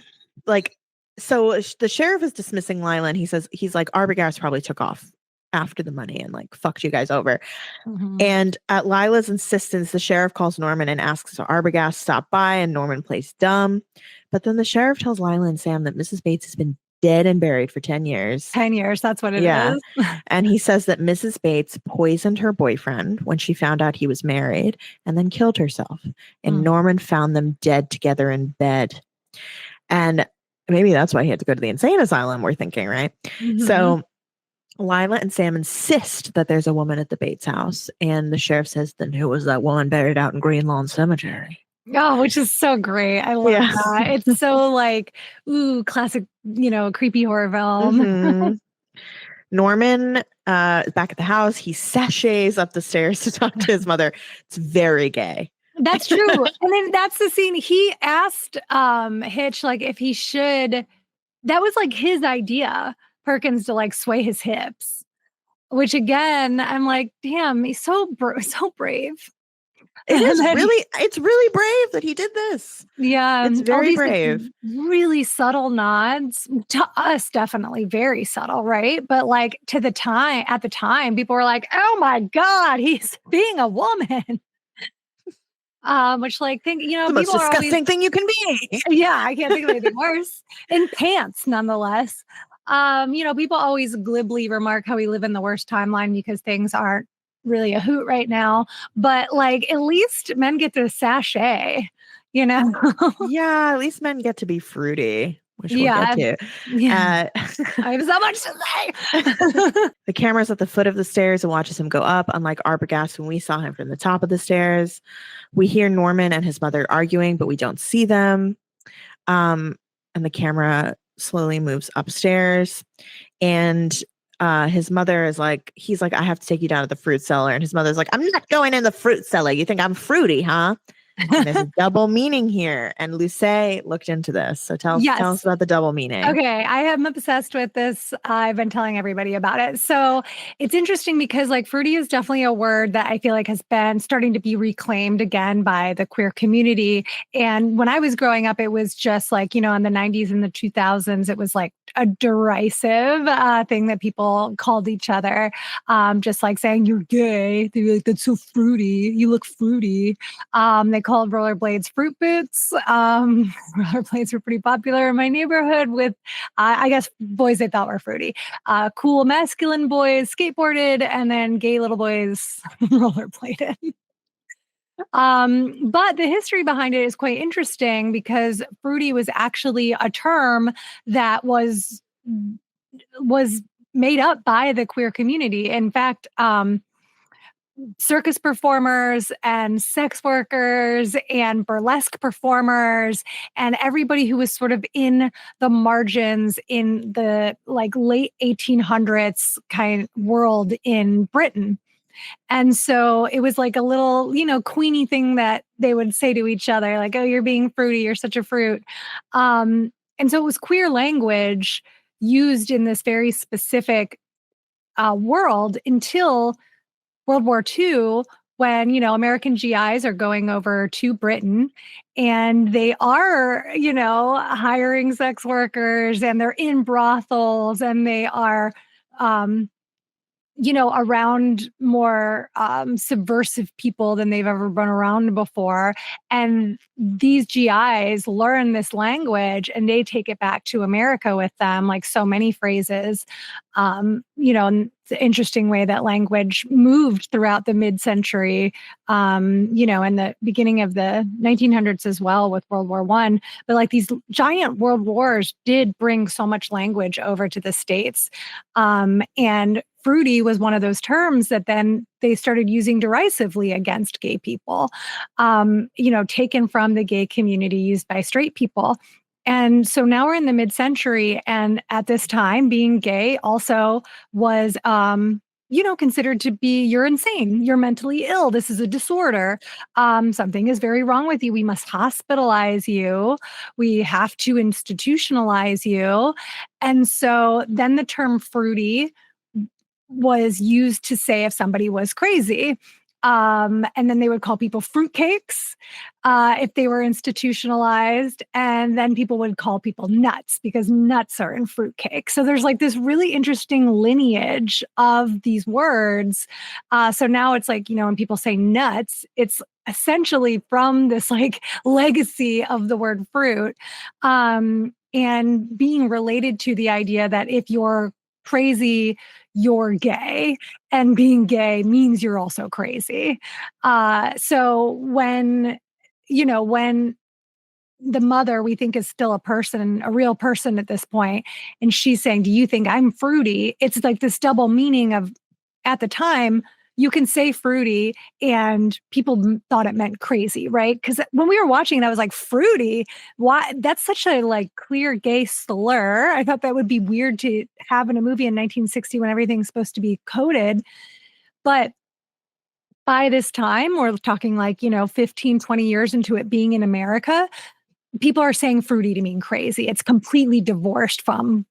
Like, so the sheriff is dismissing Lila, and he's like, Arbogast probably took off after the money and like fucked you guys over. Mm-hmm. And at Lila's insistence, the sheriff calls Norman and asks if Arbogast stop by, and Norman plays dumb. But then the sheriff tells Lila and Sam that Mrs. Bates has been dead and buried for 10 years. 10 years, that's what it is. And he says that Mrs. Bates poisoned her boyfriend when she found out he was married and then killed herself. And Norman found them dead together in bed. And maybe that's why he had to go to the insane asylum, we're thinking, right? Mm-hmm. So Lila and Sam insist that there's a woman at the Bates house. And the sheriff says, then who was that woman buried out in Green Lawn Cemetery? Oh, which is so great. I love that. It's so like, ooh, classic, creepy horror film. Mm-hmm. Norman is back at the house. He sashays up the stairs to talk to his mother. It's very gay. That's true. And then that's the scene. He asked Hitch like if he should, that was like his idea, Perkins, to like sway his hips, which again, I'm like, damn, he's so brave. It's really brave that he did this. Yeah. It's very brave. Really subtle nods to us, definitely very subtle, right? But like at the time, people were like, oh my God, he's being a woman. Which like think, the most disgusting thing you can be. Yeah, I can't think of anything worse. In pants, nonetheless. People always glibly remark how we live in the worst timeline because things aren't really a hoot right now. But like at least men get to sashay, Yeah, at least men get to be fruity. Which we'll get to. Yeah. I have so much to say. The camera's at the foot of the stairs and watches him go up. Unlike Arbogast, when we saw him from the top of the stairs, we hear Norman and his mother arguing, but we don't see them. And the camera slowly moves upstairs. And his mother is like, he's like, I have to take you down to the fruit cellar. And his mother's like, I'm not going in the fruit cellar. You think I'm fruity, huh? And there's a double meaning here. And Lucé looked into this. So tell us about the double meaning. Okay. I am obsessed with this. I've been telling everybody about it. So it's interesting because like fruity is definitely a word that I feel like has been starting to be reclaimed again by the queer community. And when I was growing up, it was just like, in the 90s and the 2000s, it was like a derisive thing that people called each other. Just like saying you're gay. They'd be like, that's so fruity. You look fruity. They called rollerblades fruit boots. Rollerblades were pretty popular in my neighborhood with, I guess, boys they thought were fruity. Cool masculine boys skateboarded, and then gay little boys rollerbladed. But the history behind it is quite interesting because fruity was actually a term that was made up by the queer community. In fact, circus performers and sex workers and burlesque performers and everybody who was sort of in the margins in the like late 1800s kind of world in Britain. And so it was like a little, queenie thing that they would say to each other, like, oh, you're being fruity, you're such a fruit. And so it was queer language used in this very specific world until World War II, when, American GIs are going over to Britain and they are, hiring sex workers and they're in brothels and they are, around more subversive people than they've ever been around before. And these GIs learn this language and they take it back to America with them, like so many phrases. And it's an interesting way that language moved throughout the mid-century, in the beginning of the 1900s as well with World War I. But like these giant world wars did bring so much language over to the States. And fruity was one of those terms that then they started using derisively against gay people, taken from the gay community, used by straight people. And so now we're in the mid-century, and at this time, being gay also was, considered to be, you're insane, you're mentally ill, this is a disorder, something is very wrong with you, we must hospitalize you, we have to institutionalize you. And so then the term fruity was used to say if somebody was crazy. And then they would call people fruitcakes if they were institutionalized. And then people would call people nuts because nuts are in fruitcake. So there's like this really interesting lineage of these words. So now it's like, when people say nuts, it's essentially from this like legacy of the word fruit, and being related to the idea that if you're crazy, you're gay, and being gay means you're also crazy. So when the mother we think is still a person, a real person at this point, and she's saying, "Do you think I'm fruity?" It's like this double meaning of, at the time, you can say fruity and people thought it meant crazy, right? Because when we were watching it, I was like, fruity? Why? That's such a like clear gay slur. I thought that would be weird to have in a movie in 1960 when everything's supposed to be coded. But by this time, we're talking like, 15, 20 years into it being in America, people are saying fruity to mean crazy. It's completely divorced from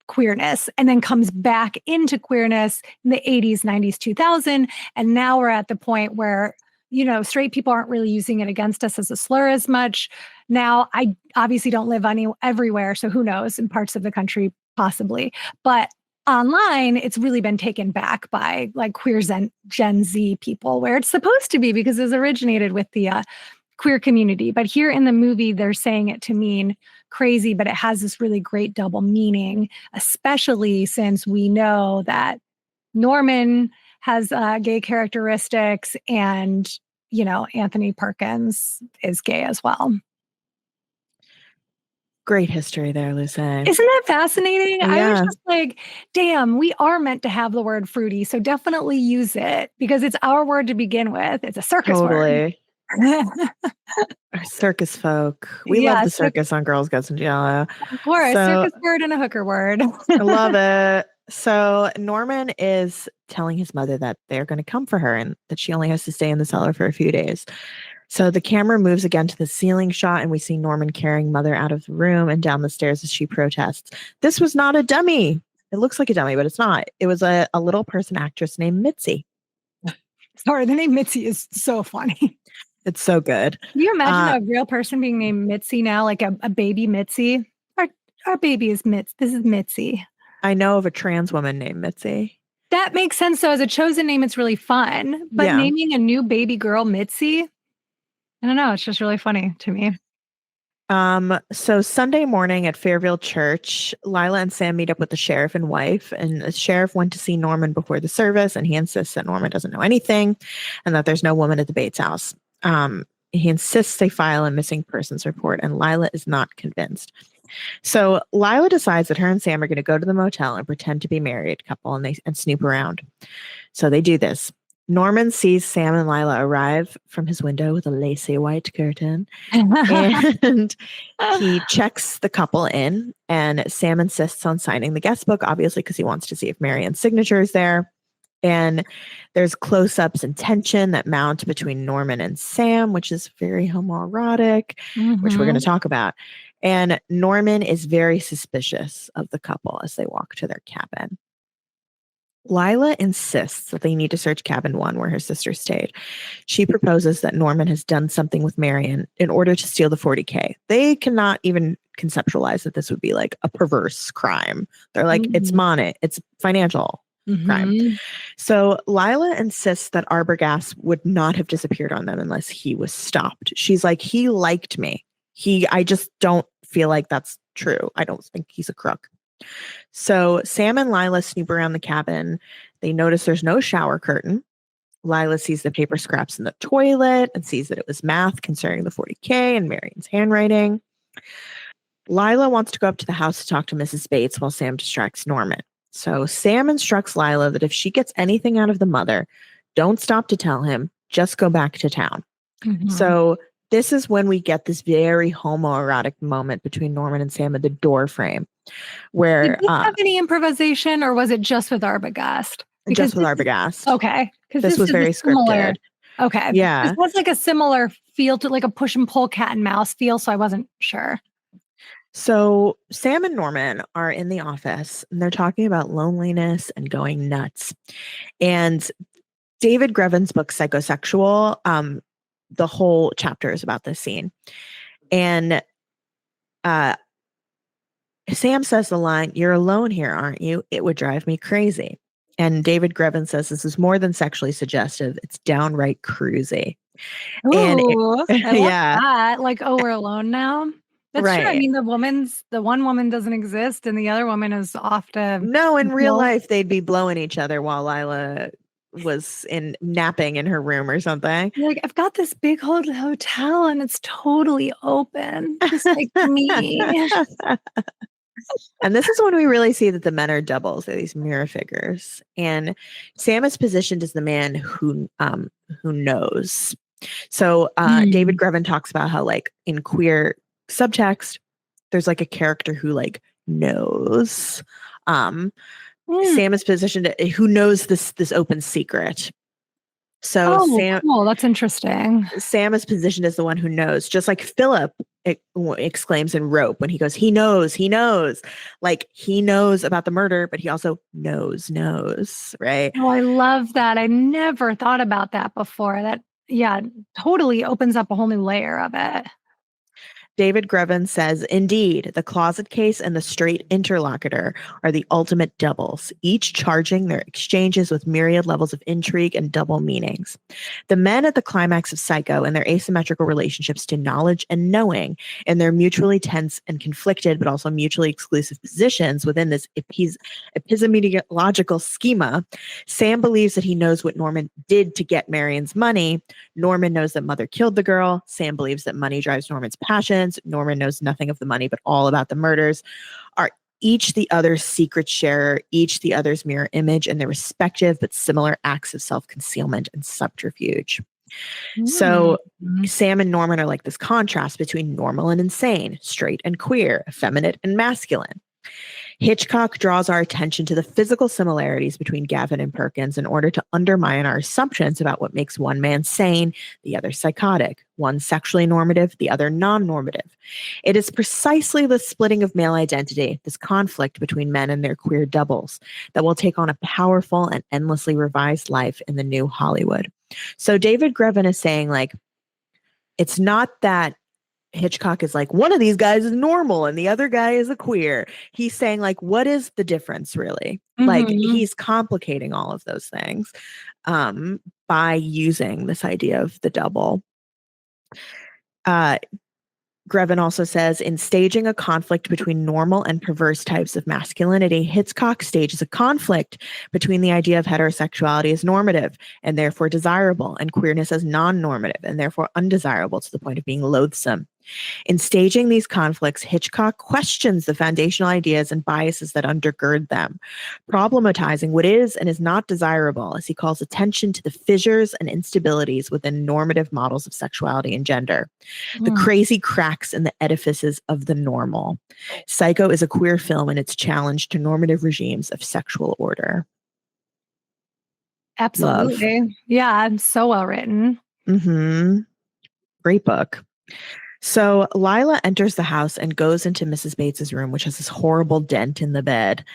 queerness, and then comes back into queerness in the 80s, 90s, 2000. And now we're at the point where, straight people aren't really using it against us as a slur as much. Now, I obviously don't live everywhere, so who knows, in parts of the country, possibly. But online, it's really been taken back by like queer Gen Z people, where it's supposed to be because it's originated with the queer community. But here in the movie, they're saying it to mean crazy, but it has this really great double meaning, especially since we know that Norman has gay characteristics, and, Anthony Perkins is gay as well. Great history there, Lucé. Isn't that fascinating? Yeah. I was just like, damn, we are meant to have the word fruity, so definitely use it because it's our word to begin with. It's a circus word. Our circus folk. We love the circus on Girls, Guts, and Giallo. Of course, circus word and a hooker word. I love it. So Norman is telling his mother that they're going to come for her and that she only has to stay in the cellar for a few days. So the camera moves again to the ceiling shot, and we see Norman carrying Mother out of the room and down the stairs as she protests. This was not a dummy. It looks like a dummy, but it's not. It was a little person actress named Mitzi. Sorry, the name Mitzi is so funny. It's so good. Can you imagine a real person being named Mitzi now, like a baby Mitzi? Our baby is Mitzi. This is Mitzi. I know of a trans woman named Mitzi. That makes sense. So as a chosen name, it's really fun. But naming a new baby girl Mitzi, I don't know. It's just really funny to me. So Sunday morning at Fairville Church, Lila and Sam meet up with the sheriff and wife, and the sheriff went to see Norman before the service, and he insists that Norman doesn't know anything and that there's no woman at the Bates house. He insists they file a missing persons report, and Lila is not convinced. So Lila decides that her and Sam are going to go to the motel and pretend to be a married couple, and snoop around. So they do this. Norman sees Sam and Lila arrive from his window with a lacy white curtain, and he checks the couple in, and Sam insists on signing the guest book, obviously, because he wants to see if Marian's signature is there. And there's close-ups and tension that mount between Norman and Sam, which is very homoerotic, which we're going to talk about. And Norman is very suspicious of the couple as they walk to their cabin. Lila insists that they need to search cabin 1 where her sister stayed. She proposes that Norman has done something with Marian in order to steal the $40K. They cannot even conceptualize that this would be like a perverse crime. They're like, it's money, it's financial crime. So Lila insists that Arbogast would not have disappeared on them unless he was stopped. She's like, he liked me. I just don't feel like that's true. I don't think he's a crook. So Sam and Lila snoop around the cabin. They notice there's no shower curtain. Lila sees the paper scraps in the toilet and sees that it was math concerning the $40K and Marian's handwriting. Lila wants to go up to the house to talk to Mrs. Bates while Sam distracts Norman. So Sam instructs Lila that if she gets anything out of the mother, don't stop to tell him, just go back to town. So this is when we get this very homoerotic moment between Norman and Sam at the door frame, where Did we have any improvisation, or was it just with Arbogast? just with Arbogast. Okay, because This was very scripted. Okay, Yeah, this was like a similar feel to like a push and pull cat and mouse feel, so I wasn't sure. So Sam and Norman are in the office and they're talking about loneliness and going nuts. And David Grevin's book, Psychosexual, the whole chapter is about this scene. And Sam says the line, "You're alone here, aren't you? It would drive me crazy." And David Grevin says this is more than sexually suggestive. It's downright cruisy. Ooh, And I love yeah, that. Like, oh, we're alone now. That's true. I right. mean, the one woman doesn't exist, and the other woman is off to. No, in real Well- life, they'd be blowing each other while Lila was napping in her room or something. Like, I've got this big old hotel and it's totally open, just like me. And this is when we really see that the men are doubles. They're these mirror figures. And Sam is positioned as the man who knows. So David Grevin talks about how, like, in queer subtext, there's like a character who like knows. Sam is positioned who knows this open secret. So Sam, cool. That's interesting. Sam is positioned as the one who knows, just like Philip exclaims in Rope when he goes, he knows, like he knows about the murder, but he also knows, right? Oh, I love that. I never thought about that before. That, yeah, totally opens up a whole new layer of it. David Grevin says, "Indeed, the closet case and the straight interlocutor are the ultimate doubles, each charging their exchanges with myriad levels of intrigue and double meanings. The men at the climax of Psycho and their asymmetrical relationships to knowledge and knowing, and their mutually tense and conflicted but also mutually exclusive positions within this epistemological schema. Sam believes that he knows what Norman did to get Marion's money. Norman knows that Mother killed the girl. Sam believes that money drives Norman's passions. Norman knows nothing of the money, but all about the murders. Are each the other's secret sharer, each the other's mirror image, and their respective but similar acts of self-concealment and subterfuge." So Sam and Norman are like this contrast between normal and insane, straight and queer, effeminate and masculine. Hitchcock draws our attention to the physical similarities between Gavin and Perkins in order to undermine our assumptions about what makes one man sane, the other psychotic, one sexually normative, the other non-normative. It is precisely the splitting of male identity, this conflict between men and their queer doubles, that will take on a powerful and endlessly revised life in the new Hollywood. So David Grevin is saying, like, it's not that Hitchcock is like, one of these guys is normal and the other guy is a queer. He's saying, like, what is the difference really? Like, he's complicating all of those things by using this idea of the double. Grevin also says, in staging a conflict between normal and perverse types of masculinity, Hitchcock stages a conflict between the idea of heterosexuality as normative and therefore desirable, and queerness as non-normative and therefore undesirable to the point of being loathsome. In staging these conflicts, Hitchcock questions the foundational ideas and biases that undergird them, problematizing what is and is not desirable as he calls attention to the fissures and instabilities within normative models of sexuality and gender, the crazy cracks in the edifices of the normal. Psycho is a queer film in its challenge to normative regimes of sexual order. Absolutely. Love. Yeah, so well written. Great book. So Lila enters the house and goes into Mrs. Bates's room, which has this horrible dent in the bed.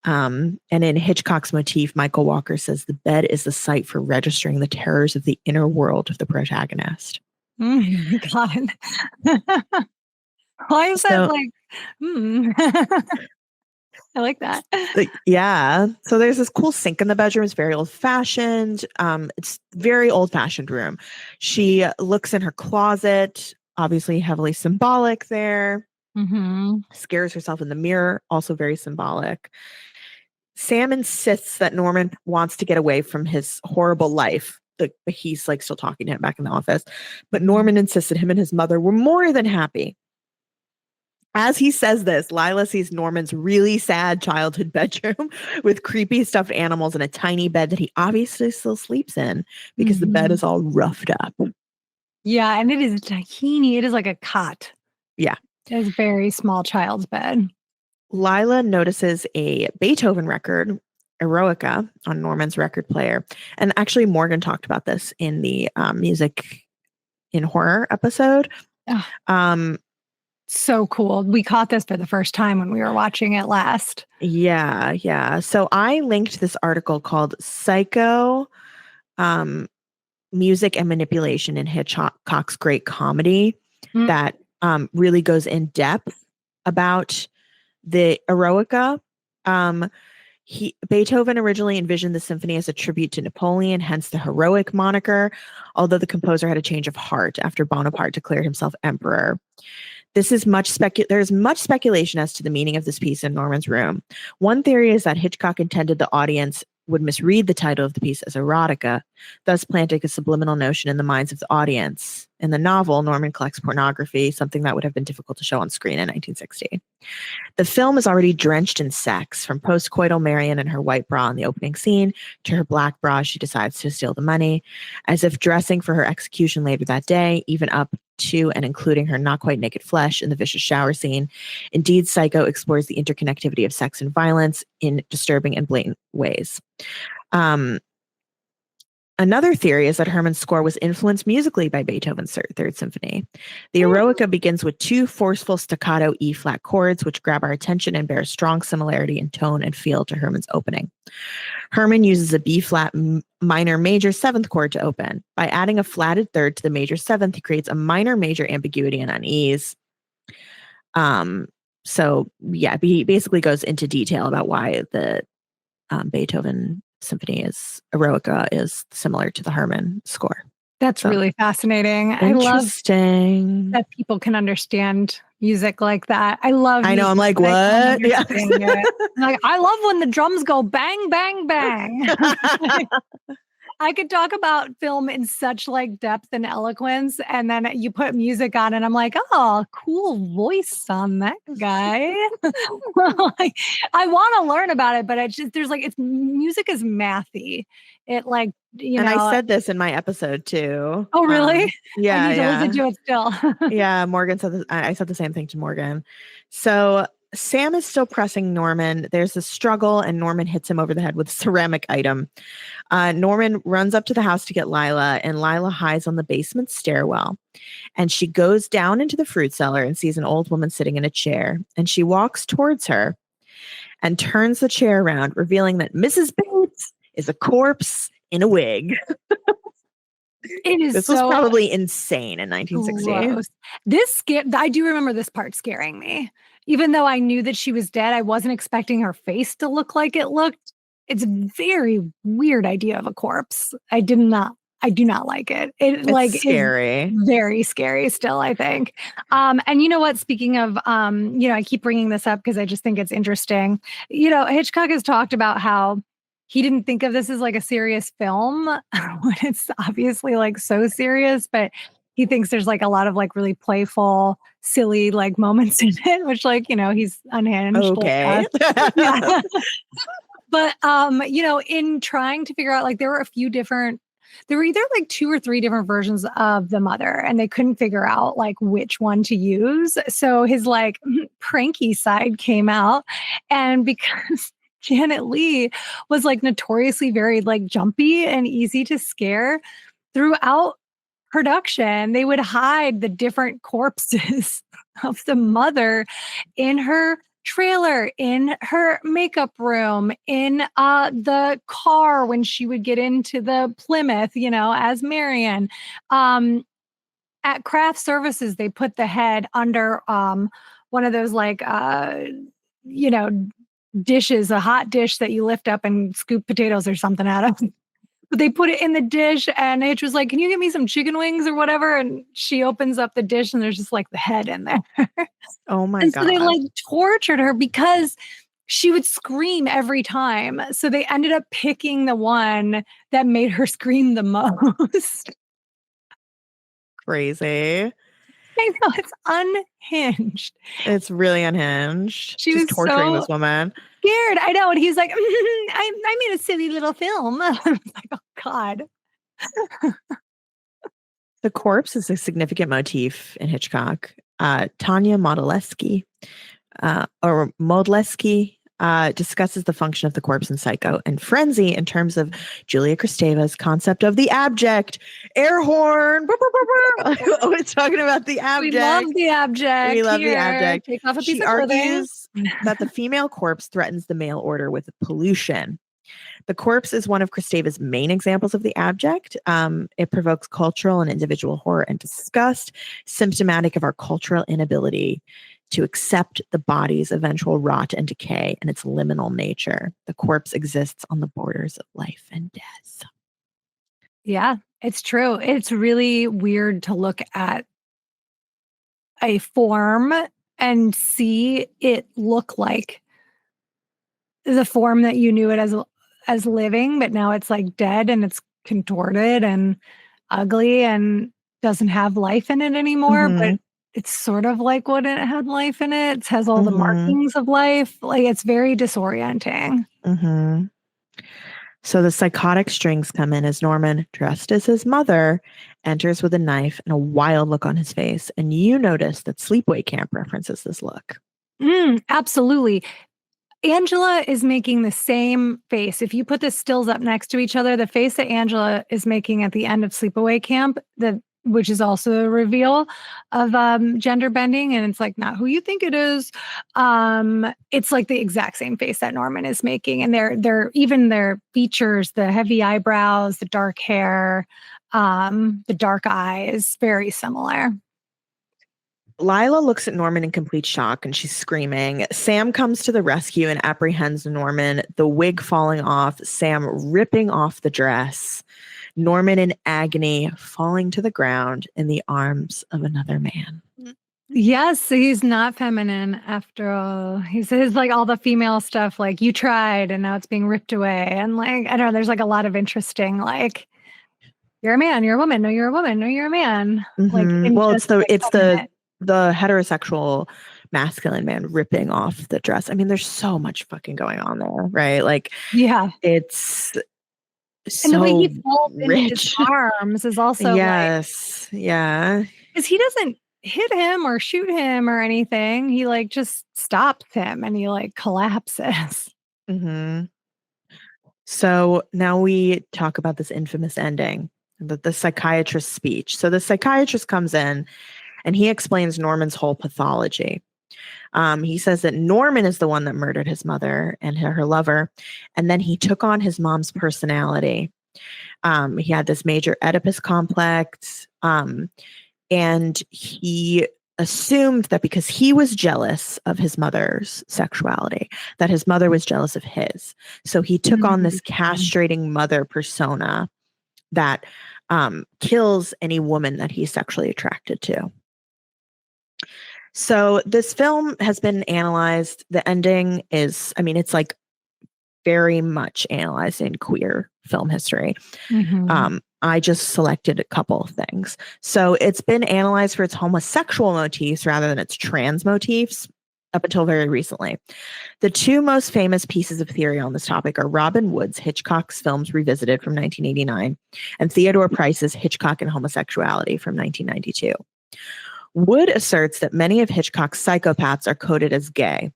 And in Hitchcock's motif, Michael Walker says the bed is the site for registering the terrors of the inner world of the protagonist. Oh my God. Why is that like, I like that. Yeah. So there's this cool sink in the bedroom. It's very old fashioned. It's very old fashioned room. She looks in her closet, obviously heavily symbolic there. Scares herself in the mirror, also very symbolic. Sam insists that Norman wants to get away from his horrible life. He's like still talking to him back in the office. But Norman insists that him and his mother were more than happy. As he says this, Lila sees Norman's really sad childhood bedroom with creepy stuffed animals and a tiny bed that he obviously still sleeps in because the bed is all roughed up. Yeah, and it is tiny. It is like a cot. Yeah. It is a very small child's bed. Lila notices a Beethoven record, Eroica, on Norman's record player. And actually, Morgan talked about this in the music in horror episode. Oh, Um, so cool. We caught this for the first time when we were watching it last. yeah. So I linked this article called Psycho Music and Manipulation in Hitchcock's Great Comedy that really goes in depth about the Eroica. Beethoven originally envisioned the symphony as a tribute to Napoleon, hence the heroic moniker, although the composer had a change of heart after Bonaparte declared himself emperor. There's much speculation as to the meaning of this piece in Norman's room. One theory is that Hitchcock intended the audience would misread the title of the piece as erotica, thus planting a subliminal notion in the minds of the audience. In the novel, Norman collects pornography, something that would have been difficult to show on screen in 1960. The film is already drenched in sex, from post-coital Marion and her white bra in the opening scene to her black bra as she decides to steal the money, as if dressing for her execution later that day, even up to and including her not quite naked flesh in the vicious shower scene. Indeed, Psycho explores the interconnectivity of sex and violence in disturbing and blatant ways. Another theory is that Hermann's score was influenced musically by Beethoven's Third Symphony. The Eroica begins with two forceful staccato E-flat chords, which grab our attention and bear a strong similarity in tone and feel to Hermann's opening. Hermann uses a B-flat minor major seventh chord to open. By adding a flatted third to the major seventh, he creates a minor major ambiguity and unease. So yeah, he basically goes into detail about why the Beethoven symphony Eroica is similar to the Hermann score. That's really fascinating. I love that people can understand music like that. I know. I'm like, what? Yeah. Like, I love when the drums go bang, bang, bang. I could talk about film in such like depth and eloquence, and then you put music on, and I'm like, oh, cool voice on that guy. Like, I want to learn about it, but music is mathy. It like, and I said this in my episode too. Oh, really? Yeah, I need to listen to it still. Yeah, Morgan said this. I said the same thing to Morgan. So Sam is still pressing Norman. There's a struggle, and Norman hits him over the head with a ceramic item. Norman runs up to the house to get Lila, and Lila hides on the basement stairwell. And she goes down into the fruit cellar and sees an old woman sitting in a chair. And she walks towards her and turns the chair around, revealing that Mrs. Bates is a corpse in a wig. This was probably insane in 1960. I do remember this part scaring me. Even though I knew that she was dead, I wasn't expecting her face to look like it looked. It's a very weird idea of a corpse. I do not like it. It's scary. Very scary still, I think. And you know what? Speaking of, I keep bringing this up because I just think it's interesting. Hitchcock has talked about how he didn't think of this as like a serious film when it's obviously like so serious, but he thinks there's like a lot of like really playful, silly like moments in it, which like, he's unhinged. Okay. Yeah. But, in trying to figure out, like, there were either like 2 or 3 different versions of the mother, and they couldn't figure out like which one to use. So his like pranky side came out, and because Janet Leigh was like notoriously very like jumpy and easy to scare, throughout production, they would hide the different corpses of the mother in her trailer, in her makeup room, in the car when she would get into the Plymouth, as Marion. At craft services, they put the head under one of those like dishes, a hot dish that you lift up and scoop potatoes or something out of. But they put it in the dish, and Hitch was like, "Can you get me some chicken wings or whatever?" And she opens up the dish, and there's just like the head in there. Oh my God. So they like tortured her because she would scream every time. So they ended up picking the one that made her scream the most. Crazy. I know, it's unhinged. It's really unhinged. She was torturing so this woman. Scared. I know. And he's like, I made a silly little film. I was like, oh God. The corpse is a significant motif in Hitchcock. Tanya Modilewski discusses the function of the corpse in Psycho and Frenzy in terms of Julia Kristeva's concept of the abject. Air horn. Always talking about the abject. We love the abject. We love Here, the abject. take off a piece She of clothing. argues that the female corpse threatens the male order with pollution. The corpse is one of Kristeva's main examples of the abject. It provokes cultural and individual horror and disgust, symptomatic of our cultural inability to accept the body's eventual rot and decay and its liminal nature. The corpse exists on the borders of life and death. Yeah, it's true. It's really weird to look at a form and see it look like the form that you knew it as living, but now it's like dead and it's contorted and ugly and doesn't have life in it anymore. But it's sort of like when it had life in it. It has all the markings of life. Like, it's very disorienting. So the psychotic strings come in as Norman, dressed as his mother, enters with a knife and a wild look on his face. And you notice that Sleepaway Camp references this look. Absolutely. Angela is making the same face. If you put the stills up next to each other, the face that Angela is making at the end of Sleepaway Camp, which is also a reveal of gender bending, and it's like not who you think it is. It's like the exact same face that Norman is making, and they're even their features, the heavy eyebrows, the dark hair, the dark eyes, very similar. Lila looks at Norman in complete shock and she's screaming. Sam comes to the rescue and apprehends Norman, the wig falling off, Sam ripping off the dress, Norman in agony falling to the ground in the arms of another man. Yes, he's not feminine after all. He says like all the female stuff, like you tried and now it's being ripped away. And like, I don't know, there's like a lot of interesting, like, you're a man, you're a woman, no, you're a woman, no, you're a man. Like, well, it's the heterosexual masculine man ripping off the dress. I mean, there's so much fucking going on there, right? Like, yeah, it's so and the way he falls into his rich. arms is also yes, yeah, because he doesn't hit him or shoot him or anything. He like just stops him and he like collapses. So now we talk about this infamous ending, the psychiatrist's speech. So the psychiatrist comes in and he explains Norman's whole pathology. He says that Norman is the one that murdered his mother and her lover, and then he took on his mom's personality. He had this major Oedipus complex, and he assumed that because he was jealous of his mother's sexuality, that his mother was jealous of his. So he took on this castrating mother persona that kills any woman that he's sexually attracted to. So this film has been analyzed. The ending is, I mean, it's like very much analyzed in queer film history. I just selected a couple of things. So it's been analyzed for its homosexual motifs rather than its trans motifs up until very recently. The two most famous pieces of theory on this topic are Robin Wood's Hitchcock's Films Revisited from 1989 and Theodore Price's Hitchcock and Homosexuality from 1992. Wood asserts that many of Hitchcock's psychopaths are coded as gay.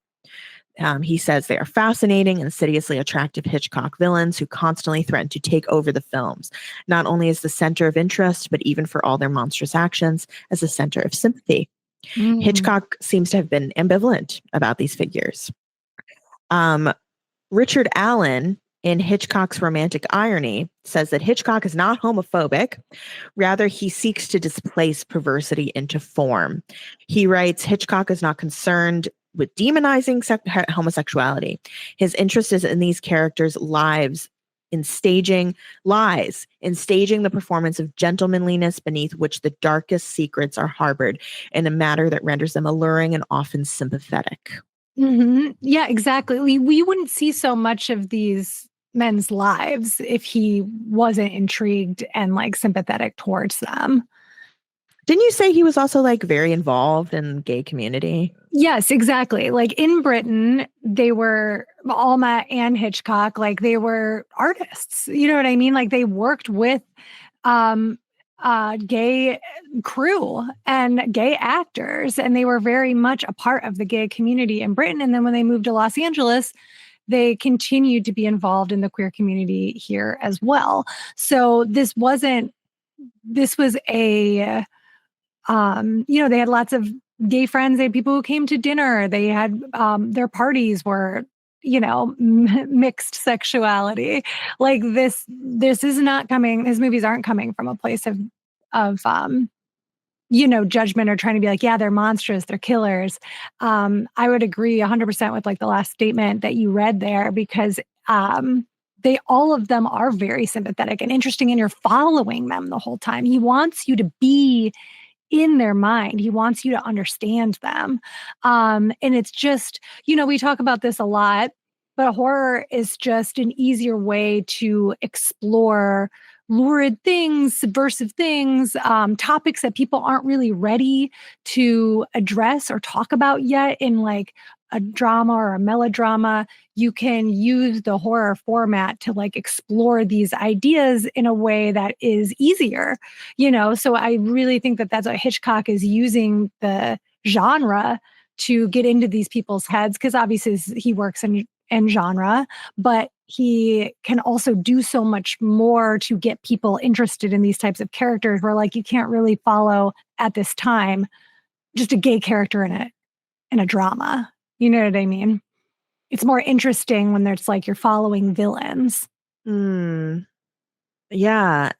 He says they are fascinating, insidiously attractive Hitchcock villains who constantly threaten to take over the films, not only as the center of interest, but even for all their monstrous actions, as a center of sympathy. Hitchcock seems to have been ambivalent about these figures. Richard Allen, in Hitchcock's Romantic Irony, says that Hitchcock is not homophobic. Rather, he seeks to displace perversity into form. He writes, Hitchcock is not concerned with demonizing homosexuality. His interest is in these characters' lives, in staging the performance of gentlemanliness beneath which the darkest secrets are harbored in a manner that renders them alluring and often sympathetic. Yeah, exactly. We wouldn't see so much of these men's lives if he wasn't intrigued and like sympathetic towards them. Didn't you say he was also like very involved in the gay community? Yes, exactly. Like in Britain, they were Alma and Hitchcock, like they were artists. You know what I mean? Like they worked with gay crew and gay actors, and they were very much a part of the gay community in Britain. And then when they moved to Los Angeles, they continued to be involved in the queer community here as well. So this was a, they had lots of gay friends. They had people who came to dinner. They had, their parties were, mixed sexuality. Like this is not coming, his movies aren't coming from a place of, judgment or trying to be like, yeah, they're monstrous, they're killers. I would agree 100% with like the last statement that you read there, because all of them are very sympathetic and interesting, and you're following them the whole time. He wants you to be in their mind. He wants you to understand them. And it's just, we talk about this a lot, but horror is just an easier way to explore lurid things, subversive things, topics that people aren't really ready to address or talk about yet in like a drama or a melodrama. You can use the horror format to like explore these ideas in a way that is easier, So I really think that that's what Hitchcock is using the genre to get into these people's heads, because obviously he works in genre, but he can also do so much more to get people interested in these types of characters where like you can't really follow at this time just a gay character in a drama. You know what I mean? It's more interesting when there's like you're following villains. Yeah.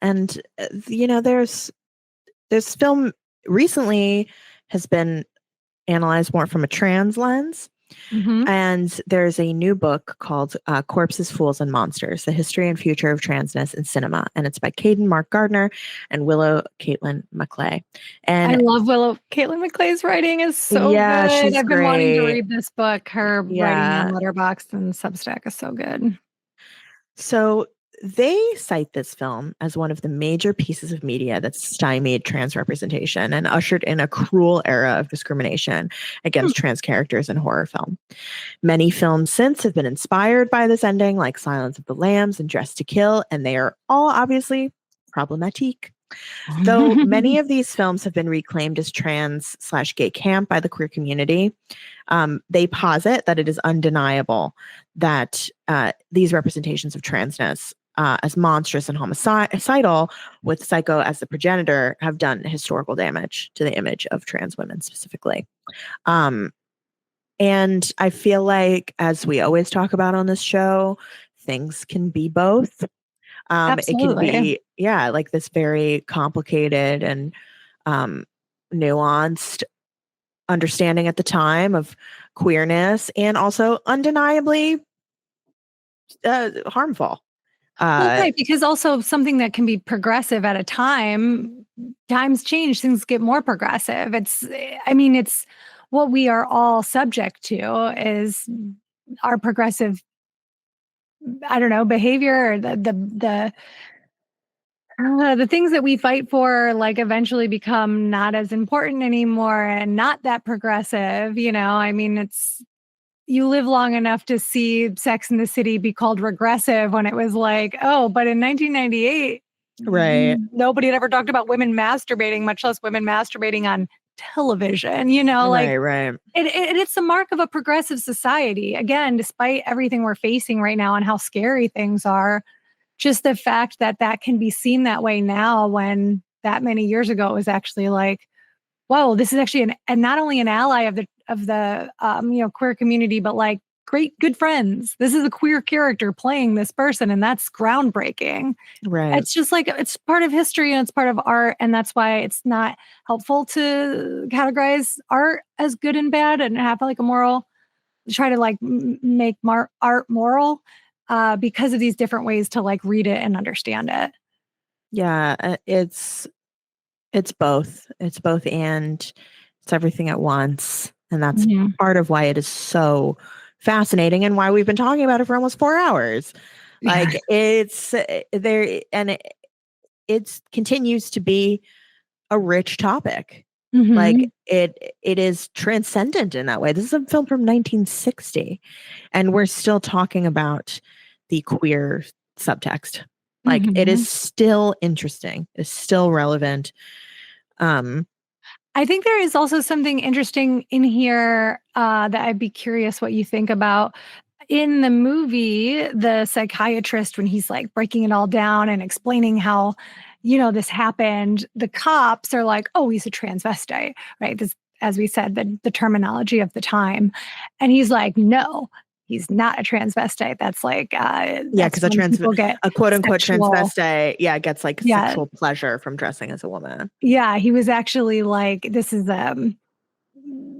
And, there's this film recently has been analyzed more from a trans lens. Mm-hmm. And there's a new book called Corpses, Fools, and Monsters, The History and Future of Transness in Cinema. And it's by Caden Mark Gardner and Willow Caitlin McClay. And I love Willow Caitlin McClay's writing is so good. I've been wanting to read this book. Her writing on Letterboxd and Substack is so good. So they cite this film as one of the major pieces of media that stymied trans representation and ushered in a cruel era of discrimination against trans characters in horror film. Many films since have been inspired by this ending, like Silence of the Lambs and Dressed to Kill, and they are all obviously problematic. Though many of these films have been reclaimed as trans/gay camp by the queer community, they posit that it is undeniable that these representations of transness as monstrous and homicidal, with Psycho as the progenitor, have done historical damage to the image of trans women specifically. And I feel like, as we always talk about on this show, things can be both. It can be, like this very complicated and nuanced understanding at the time of queerness, and also undeniably harmful. Right, because also something that can be progressive at a time, times change, things get more progressive. It's what we are all subject to is our progressive, behavior, or the things that we fight for, like, eventually become not as important anymore and not that progressive. It's, you live long enough to see Sex in the City be called regressive when it was like, oh, but in 1998, right, nobody had ever talked about women masturbating, much less women masturbating on television. Right. It's a mark of a progressive society. Again, despite everything we're facing right now and how scary things are, just the fact that can be seen that way now, when that many years ago it was actually like, whoa, this is actually and not only an ally of the queer community, but like good friends. This is a queer character playing this person, and that's groundbreaking. Right. It's just like, it's part of history and it's part of art, and that's why it's not helpful to categorize art as good and bad and have like a moral, try to like make art moral, because of these different ways to like read it and understand it. Yeah, it's both. It's both, and it's everything at once. And that's part of why it is so fascinating and why we've been talking about it for almost 4 hours. Like, it's there, and it continues to be a rich topic. Like, it is transcendent in that way. This is a film from 1960, and we're still talking about the queer subtext. Like it Mhm. is still interesting. It's still relevant. I think there is also something interesting in here that I'd be curious what you think about. In the movie, the psychiatrist, when he's like breaking it all down and explaining how, this happened, the cops are like, oh, he's a transvestite, right? This, as we said, the terminology of the time. And he's like, no, he's not a transvestite. That's like, Yeah, that's because when people get a quote unquote sexual. transvestite, gets like Yeah. sexual pleasure from dressing as a woman. Yeah, he was actually like,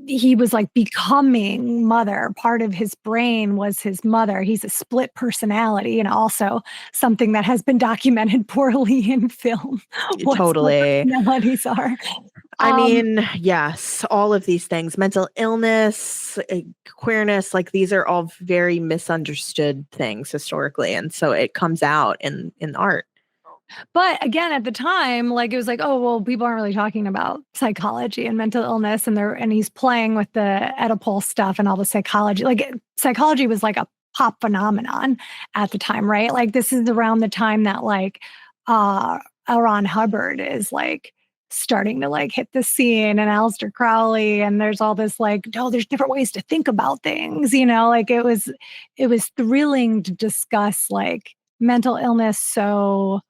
he was like becoming mother. Part of his brain was his mother. He's a split personality, and also something that has been documented poorly in film. What Totally. personalities are. I mean, yes, all of these things, mental illness, queerness, like these are all very misunderstood things historically. And so it comes out in art. But again, at the time, like it was like, oh, well, people aren't really talking about psychology and mental illness, and he's playing with the Oedipal stuff and all the psychology. Like psychology was like a pop phenomenon at the time, right? Like this is around the time that like L. Ron Hubbard is like starting to like hit the scene, and Aleister Crowley, and there's all this like, oh, there's different ways to think about things, like it was thrilling to discuss like mental illness so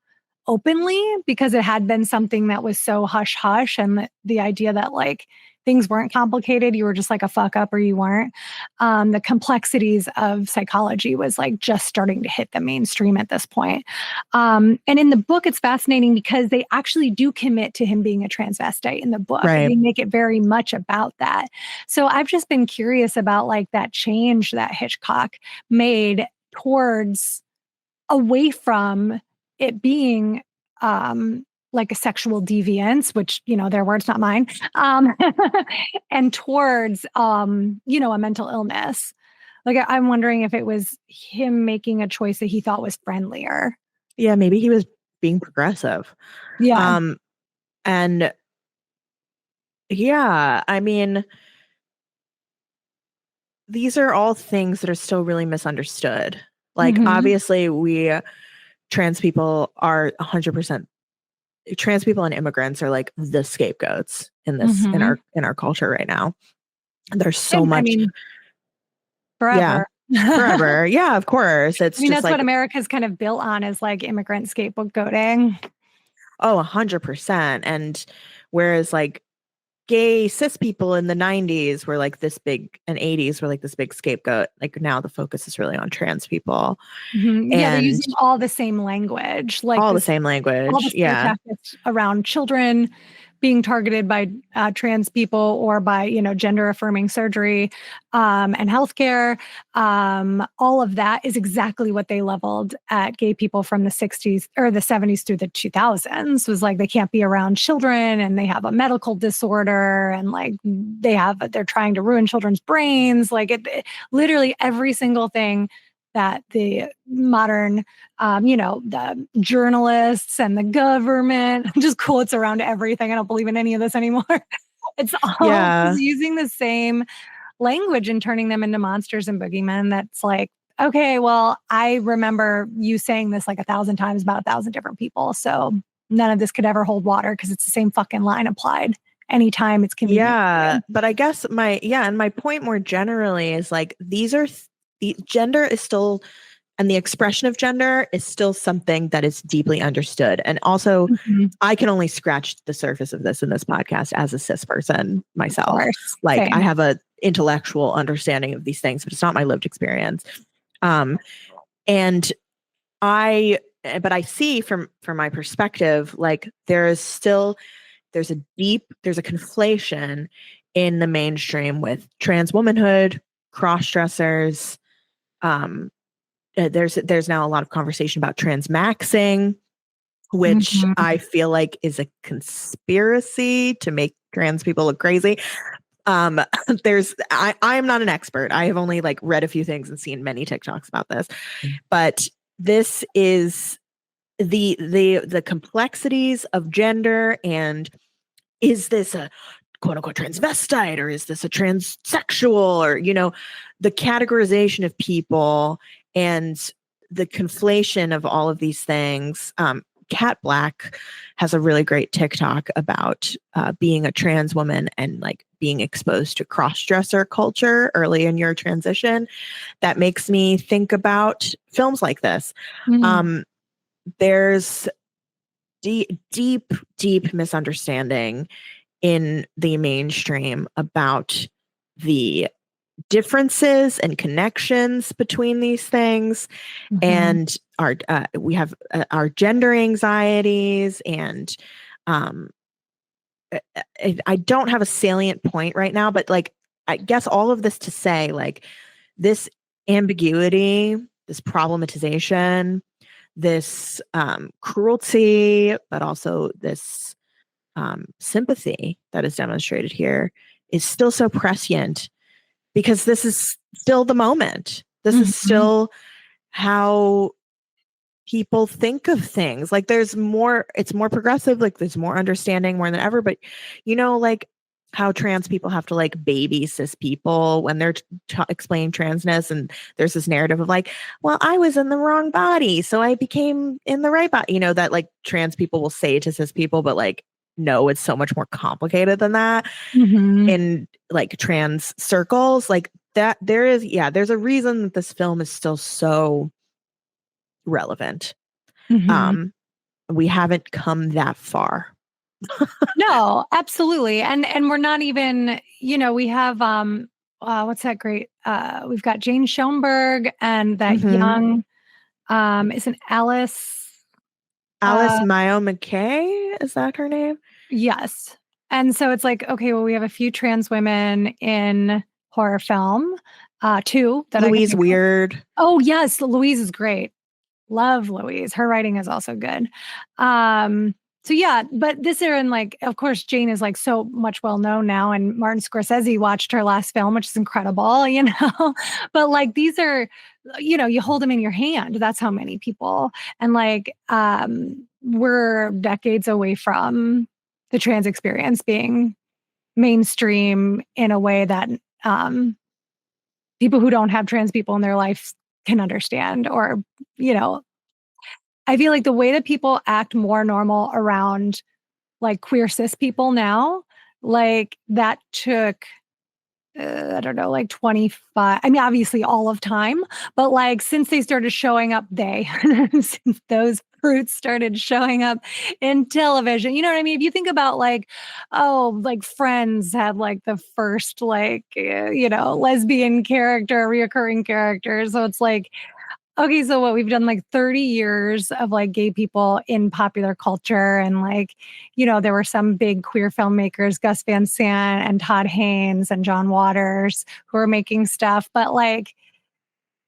openly, because it had been something that was so hush hush, and the idea that like things weren't complicated, you were just like a fuck up or you weren't. The complexities of psychology was like just starting to hit the mainstream at this point. And in the book, it's fascinating because they actually do commit to him being a transvestite in the book. Right. They make it very much about that. So I've just been curious about like that change that Hitchcock made towards away from it being like a sexual deviance, which, their words, not mine, and towards, a mental illness. Like, I'm wondering if it was him making a choice that he thought was friendlier. Yeah, maybe he was being progressive. Yeah. And yeah, I mean, these are all things that are still really misunderstood. Like, obviously, trans people are 100%. Trans people and immigrants are like the scapegoats in this in our culture right now. There's so much. I mean, forever. Yeah, forever. Yeah, of course. It's just that's like what America's kind of built on, is like immigrant scapegoating. Oh, 100%. And whereas like gay cis people in the 90s were like this big, and 80s were like this big scapegoat. Like now the focus is really on trans people. Yeah, they're using all the same language, like all the same language. All the tactics around children being targeted by trans people, or by gender affirming surgery and healthcare. All of that is exactly what they leveled at gay people from the 60s or the 70s through the 2000s. Was like, they can't be around children, and they have a medical disorder, and like they're trying to ruin children's brains. Like it literally every single thing that the modern, the journalists and the government, just quotes around everything. I don't believe in any of this anymore. It's all just using the same language and turning them into monsters and boogeymen. That's like, okay, well, I remember you saying this like 1,000 times about 1,000 different people. So none of this could ever hold water, because it's the same fucking line applied anytime it's convenient. Yeah. But I guess my point more generally is like, the gender is still, and the expression of gender is still something that is deeply understood. And also, I can only scratch the surface of this in this podcast as a cis person myself. Like, same. I have a intellectual understanding of these things, but it's not my lived experience. And I see from my perspective, like there's a conflation in the mainstream with trans womanhood, cross-dressers. There's now a lot of conversation about transmaxing, which I feel like is a conspiracy to make trans people look crazy. I am not an expert. I have only like read a few things and seen many TikToks about this, but this is the complexities of gender, and is this a quote unquote transvestite, or is this a transsexual, or the categorization of people, and the conflation of all of these things. Kat Black has a really great TikTok about being a trans woman and like being exposed to cross-dresser culture early in your transition. That makes me think about films like this. There's deep misunderstanding in the mainstream about the differences and connections between these things, and our we have our gender anxieties, and I don't have a salient point right now, but like I guess all of this to say, like, this ambiguity, this problematization, this cruelty, but also this sympathy that is demonstrated here is still so prescient, because this is still the moment. This is still how people think of things. Like it's more progressive, like there's more understanding more than ever. But like how trans people have to like baby cis people when they're explaining transness, and there's this narrative of like, well, I was in the wrong body, so I became in the right body, that like trans people will say to cis people, but like, no, it's so much more complicated than that. In like trans circles, like that, there's a reason that this film is still so relevant. We haven't come that far. No, absolutely. And we're not even, we have what's that great? We've got Jane Schoenberg and that young isn't Alice Mayo McKay, is that her name? Yes. And so it's like, okay, well, we have a few trans women in horror film. Two that Louise Weird. Oh, yes, Louise is great. Love Louise. Her writing is also good. So yeah, but this are in like, of course, Jane is like so much well known now, and Martin Scorsese watched her last film, which is incredible, But like these are, you hold them in your hand. That's how many people, and like we're decades away from the trans experience being mainstream in a way that people who don't have trans people in their life can understand, or I feel like the way that people act more normal around like queer cis people now, like that took, I don't know, like 25, I mean, obviously all of time, but like since they started showing up, since those fruits started showing up in television, you know what I mean? If you think about like, like Friends had like the first like, lesbian character, reoccurring character. So it's like, okay, so what we've done like 30 years of like gay people in popular culture. And like, there were some big queer filmmakers, Gus Van Sant and Todd Haynes and John Waters, who were making stuff. But like,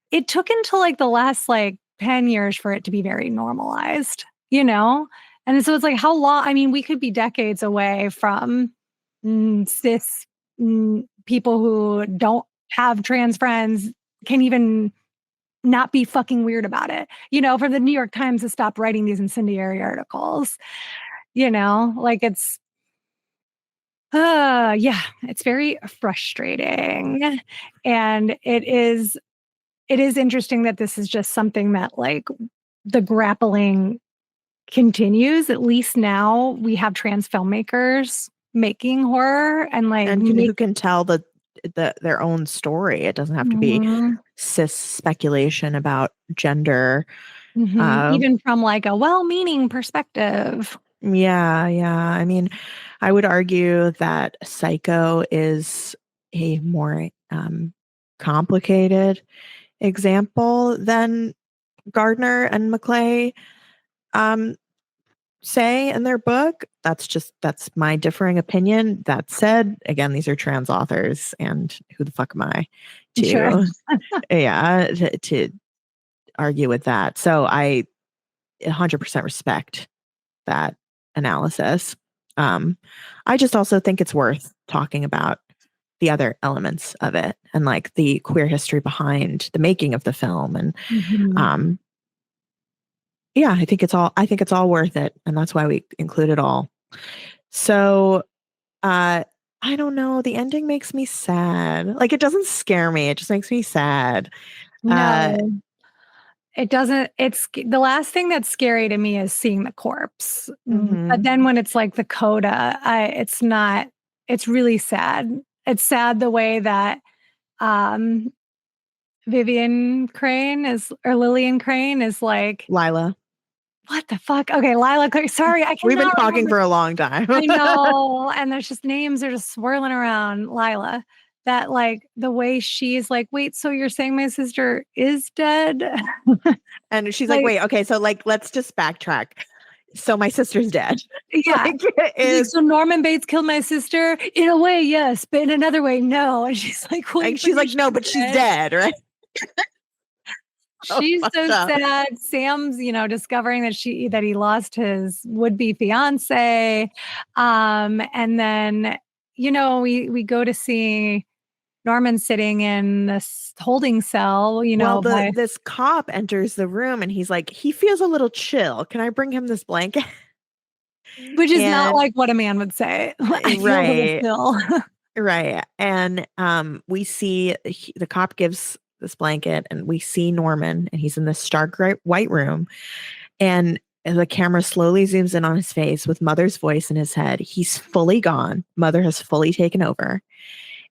it took until like the last like 10 years for it to be very normalized, And so it's like, how long? I mean, we could be decades away from cis people who don't have trans friends can even not be fucking weird about it, for the New York Times to stop writing these incendiary articles, like it's, it's very frustrating. And it is interesting that this is just something that like the grappling continues. At least now we have trans filmmakers making horror and like who can tell their own story. It doesn't have to be cis speculation about gender, even from like a well-meaning perspective. Yeah. I mean, I would argue that Psycho is a more complicated example than Gardner and McClay say in their book. That's my differing opinion. That said, again, these are trans authors, and who the fuck am I to to argue with that? So I 100% respect that analysis. I just also think it's worth talking about the other elements of it, and like the queer history behind the making of the film, and I think it's all worth it, and that's why we include it all. So I don't know, the ending makes me sad. Like, it doesn't scare me, it just makes me sad. No. it doesn't, it's the last thing that's scary to me is seeing the corpse. But then when it's like the coda, it's not, it's really sad. It's sad the way that Lillian Crane is like, Lila. what the fuck? Okay, Lila. Sorry, I can't. We've been talking for a long time. I know, and there's just names are just swirling around. Lila, that like the way she's like, wait, so you're saying my sister is dead? And she's like, wait, okay, so like let's just backtrack. So my sister's dead. Yeah. Like, so Norman Bates killed my sister? In a way, yes, but in another way, no. And she's like, wait, she's like, no, but she's dead, right? She's so sad. Sam's, discovering that he lost his would-be fiance. And then, we go to see Norman sitting in this holding cell, this cop enters the room and he's like, he feels a little chill. Can I bring him this blanket? Which is not like what a man would say. Right. Right. And we see the cop gives this blanket and we see Norman and he's in this stark white room and the camera slowly zooms in on his face with Mother's voice in his head. He's fully gone. Mother has fully taken over.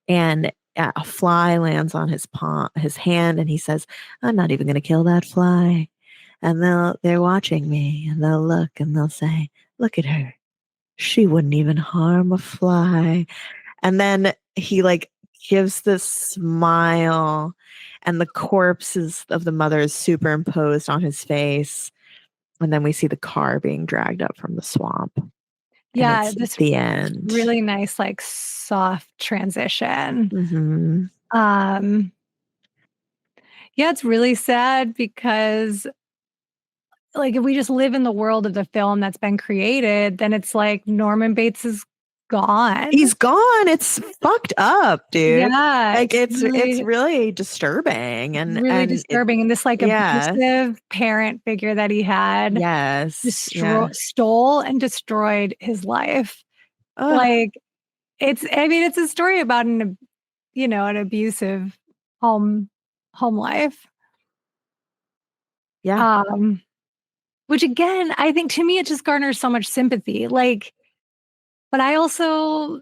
And a fly lands on his hand and he says, I'm not even going to kill that fly. And they're watching me and they'll look and they'll say, look at her. She wouldn't even harm a fly. And then he like gives this smile and the corpses of the mother is superimposed on his face. And then we see the car being dragged up from the swamp. Yeah, this the end. Really nice, like soft transition. Mm-hmm. Yeah, it's really sad because like if we just live in the world of the film that's been created, then it's like Norman Bates is gone. He's gone. It's fucked up, dude. Yeah. Like it's really disturbing and really disturbing. And this like abusive parent figure that he had stole and destroyed his life. Like it's a story about an abusive home life. Yeah. Which again, I think to me, it just garners so much sympathy. Like, but I also,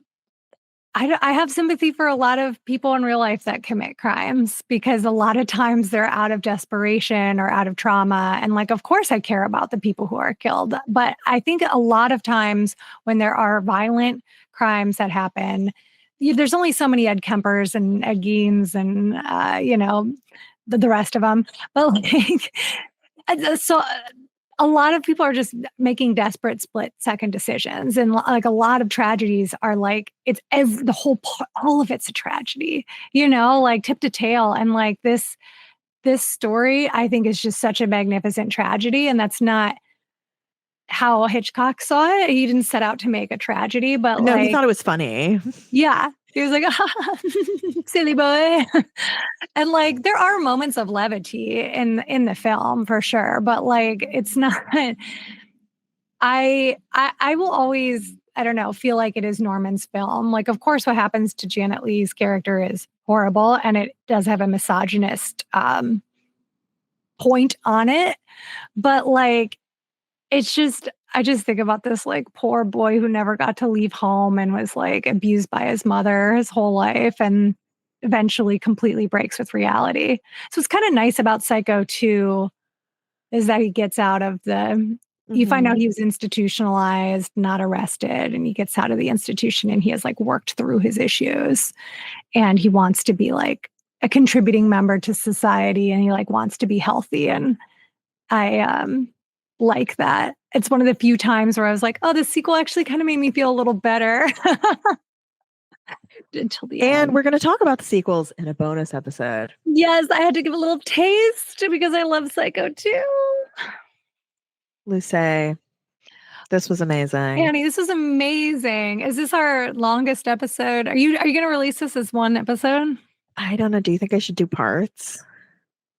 I have sympathy for a lot of people in real life that commit crimes because a lot of times they're out of desperation or out of trauma. And like, of course, I care about the people who are killed. But I think a lot of times when there are violent crimes that happen, there's only so many Ed Kempers and Ed Geins and, the rest of them. But like, so a lot of people are just making desperate split-second decisions. And like a lot of tragedies are like, all of it's a tragedy, like tip to tail. And like this story, I think is just such a magnificent tragedy. And that's not how Hitchcock saw it. He didn't set out to make a tragedy, but no, he thought it was funny. Yeah. He was like, silly boy. And like, there are moments of levity in the film for sure, but like, it's not, I will always, I don't know, feel like it is Norman's film. Like, of course, what happens to Janet Leigh's character is horrible and it does have a misogynist point on it. But like, it's just, I just think about this like poor boy who never got to leave home and was like abused by his mother his whole life and eventually completely breaks with reality. So it's kind of nice about Psycho 2 is that he gets out of you find out he was institutionalized, not arrested, and he gets out of the institution and he has like worked through his issues and he wants to be like a contributing member to society and he like wants to be healthy. And I like that. It's one of the few times where I was like, oh, this sequel actually kind of made me feel a little better. Until the end. And we're going to talk about the sequels in a bonus episode. Yes, I had to give a little taste because I love Psycho 2. Lucé, this was amazing. Annie, this was amazing. Is this our longest episode? Are you going to release this as one episode? I don't know. Do you think I should do parts?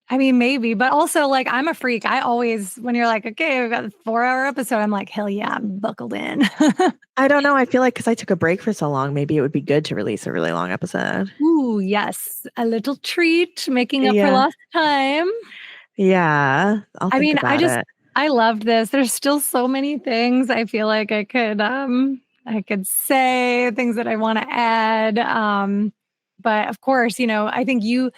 I mean, maybe, but also like I'm a freak. I always, when you're like, okay, we've got a 4-hour episode, I'm like, hell yeah, I'm buckled in. I don't know. I feel like because I took a break for so long, maybe it would be good to release a really long episode. Ooh, yes. A little treat, making up for lost time. Yeah, I'll I think mean, about it. I loved this. There's still so many things I feel like I could say, things that I want to add. But of course, I think you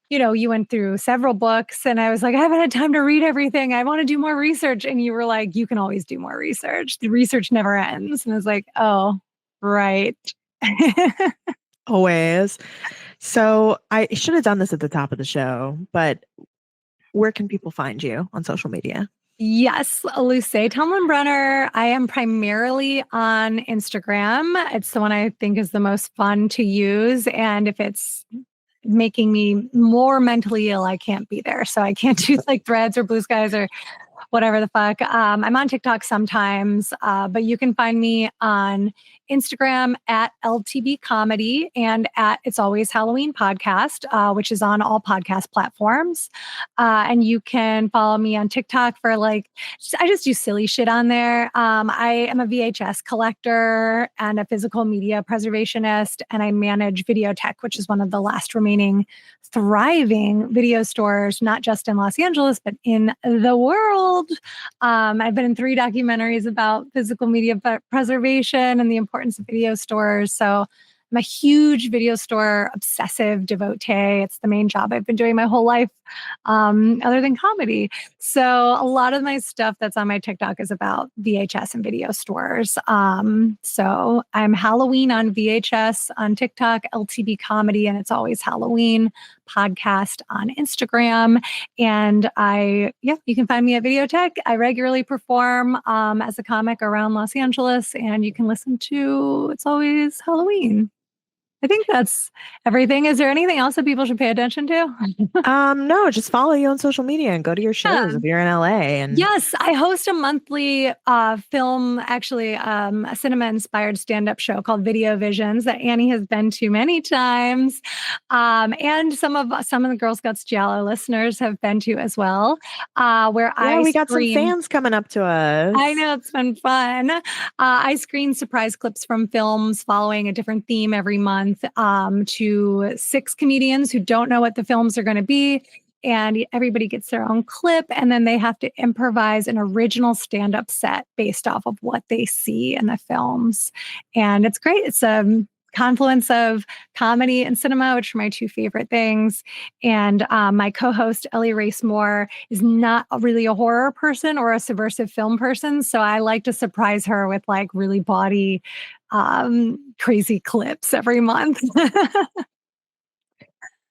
went through several books and I was like, I haven't had time to read everything. I want to do more research. And you were like, you can always do more research. The research never ends. And I was like, oh, right. Always. So I should have done this at the top of the show, but where can people find you on social media? Yes, Lucé Tomlin-Brenner. I am primarily on Instagram. It's the one I think is the most fun to use. And if it's making me more mentally ill, I can't be there. So I can't do like Threads or Blue Skies or whatever the fuck. I'm on TikTok sometimes, but you can find me on Instagram at LTB Comedy and at It's Always Halloween Podcast, which is on all podcast platforms. And you can follow me on TikTok for I just do silly shit on there. I am a VHS collector and a physical media preservationist, and I manage Videotech, which is one of the last remaining thriving video stores, not just in Los Angeles, but in the world. I've been in 3 documentaries about physical media preservation and the importance of video stores. So I'm a huge video store obsessive devotee. It's the main job I've been doing my whole life, other than comedy. So a lot of my stuff that's on my TikTok is about VHS and video stores. So I'm Halloween on VHS on TikTok, LTB Comedy, and It's Always Halloween podcast on Instagram. And you can find me at Videotech. I regularly perform as a comic around Los Angeles, and you can listen to It's Always Halloween. I think that's everything. Is there anything else that people should pay attention to? No, just follow you on social media and go to your shows if you're in LA. And yes, I host a monthly film, actually a cinema-inspired stand-up show called Video Visions that Annie has been to many times, and some of the Girl Scouts Giallo listeners have been to as well. We got some fans coming up to us. I know, it's been fun. I screen surprise clips from films following a different theme every month to 6 comedians who don't know what the films are going to be. And everybody gets their own clip, and then they have to improvise an original stand-up set based off of what they see in the films. And it's great. It's a confluence of comedy and cinema, which are my 2 favorite things. And my co-host, Ellie Race-Moore, is not really a horror person or a subversive film person. So I like to surprise her with really bawdy, crazy clips every month.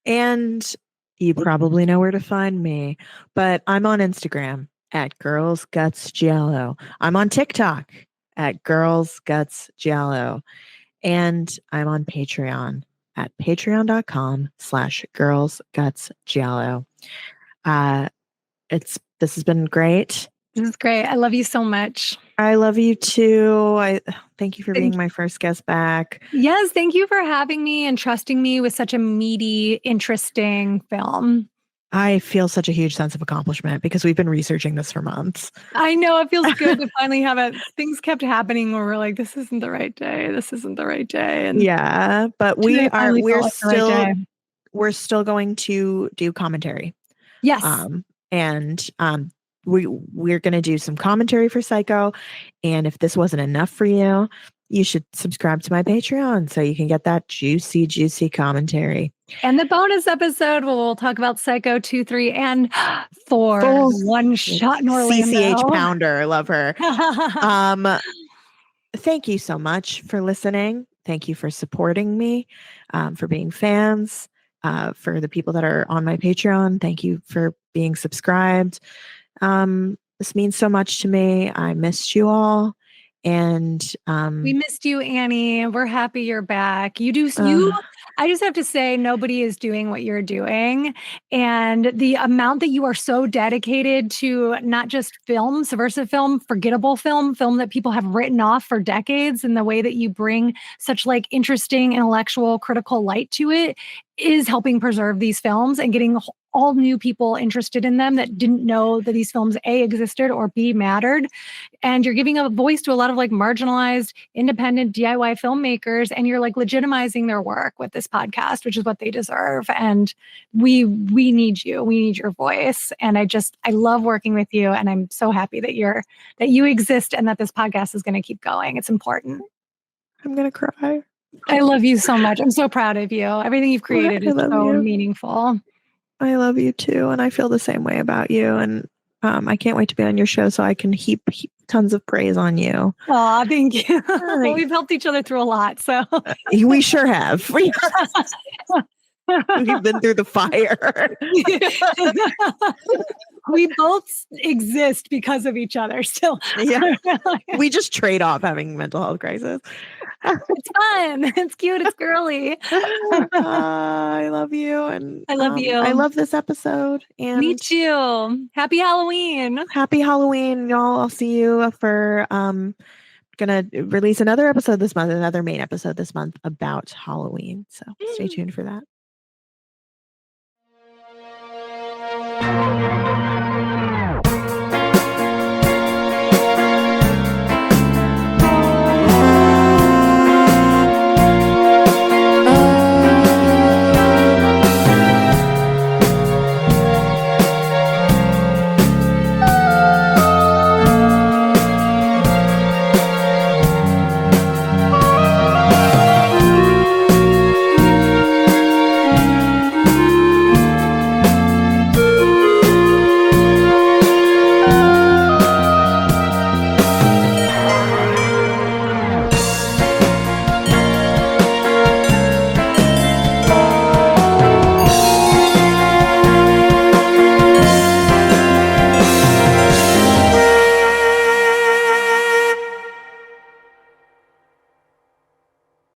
And you probably know where to find me, but I'm on Instagram at Girls Guts Giallo. I'm on TikTok at Girls Guts Giallo. And I'm on Patreon at patreon.com/girlsgutsgiallo. This has been great. This is great. I love you so much. I love you too. Thank you for being my first guest back. Yes, thank you for having me and trusting me with such a meaty, interesting film. I feel such a huge sense of accomplishment because we've been researching this for months. I know, it feels good to finally have it. Things kept happening where we're like, this isn't the right day. This isn't the right day. And yeah, but we're still going to do commentary. Yes. We're going to do some commentary for Psycho. And if this wasn't enough for you, you should subscribe to my Patreon so you can get that juicy, juicy commentary. And the bonus episode, we'll talk about Psycho 2, 3, and 4. One shot in Orlando. CCH Pounder. Love her. Thank you so much for listening. Thank you for supporting me, for being fans, for the people that are on my Patreon. Thank you for being subscribed. This means so much to me. I missed you all. And we missed you, Annie. We're happy you're back. I just have to say, nobody is doing what you're doing. And the amount that you are so dedicated to not just film, subversive film, forgettable film that people have written off for decades, and the way that you bring such interesting, intellectual, critical light to it is helping preserve these films and getting all new people interested in them that didn't know that these films A, existed, or B, mattered. And you're giving a voice to a lot of like marginalized independent DIY filmmakers, and you're like legitimizing their work with this podcast, which is what they deserve. And we need you. We need your voice. And I love working with you, and I'm so happy that you exist and that this podcast is going to keep going. It's important. I'm gonna cry. I love you so much. I'm so proud of you. Everything you've created is so meaningful. I love you too, and I feel the same way about you. And I can't wait to be on your show so I can heap tons of praise on you. Oh, thank you. Well, we've helped each other through a lot, so we sure have. We've been through the fire. We both exist because of each other still. Yeah. We just trade off having mental health crisis. It's fun. It's cute. It's girly. I love you. And I love you. I love this episode. And me too. Happy Halloween. Happy Halloween, y'all. I'll see you for gonna release another episode this month, another main episode this month about Halloween. So stay tuned for that.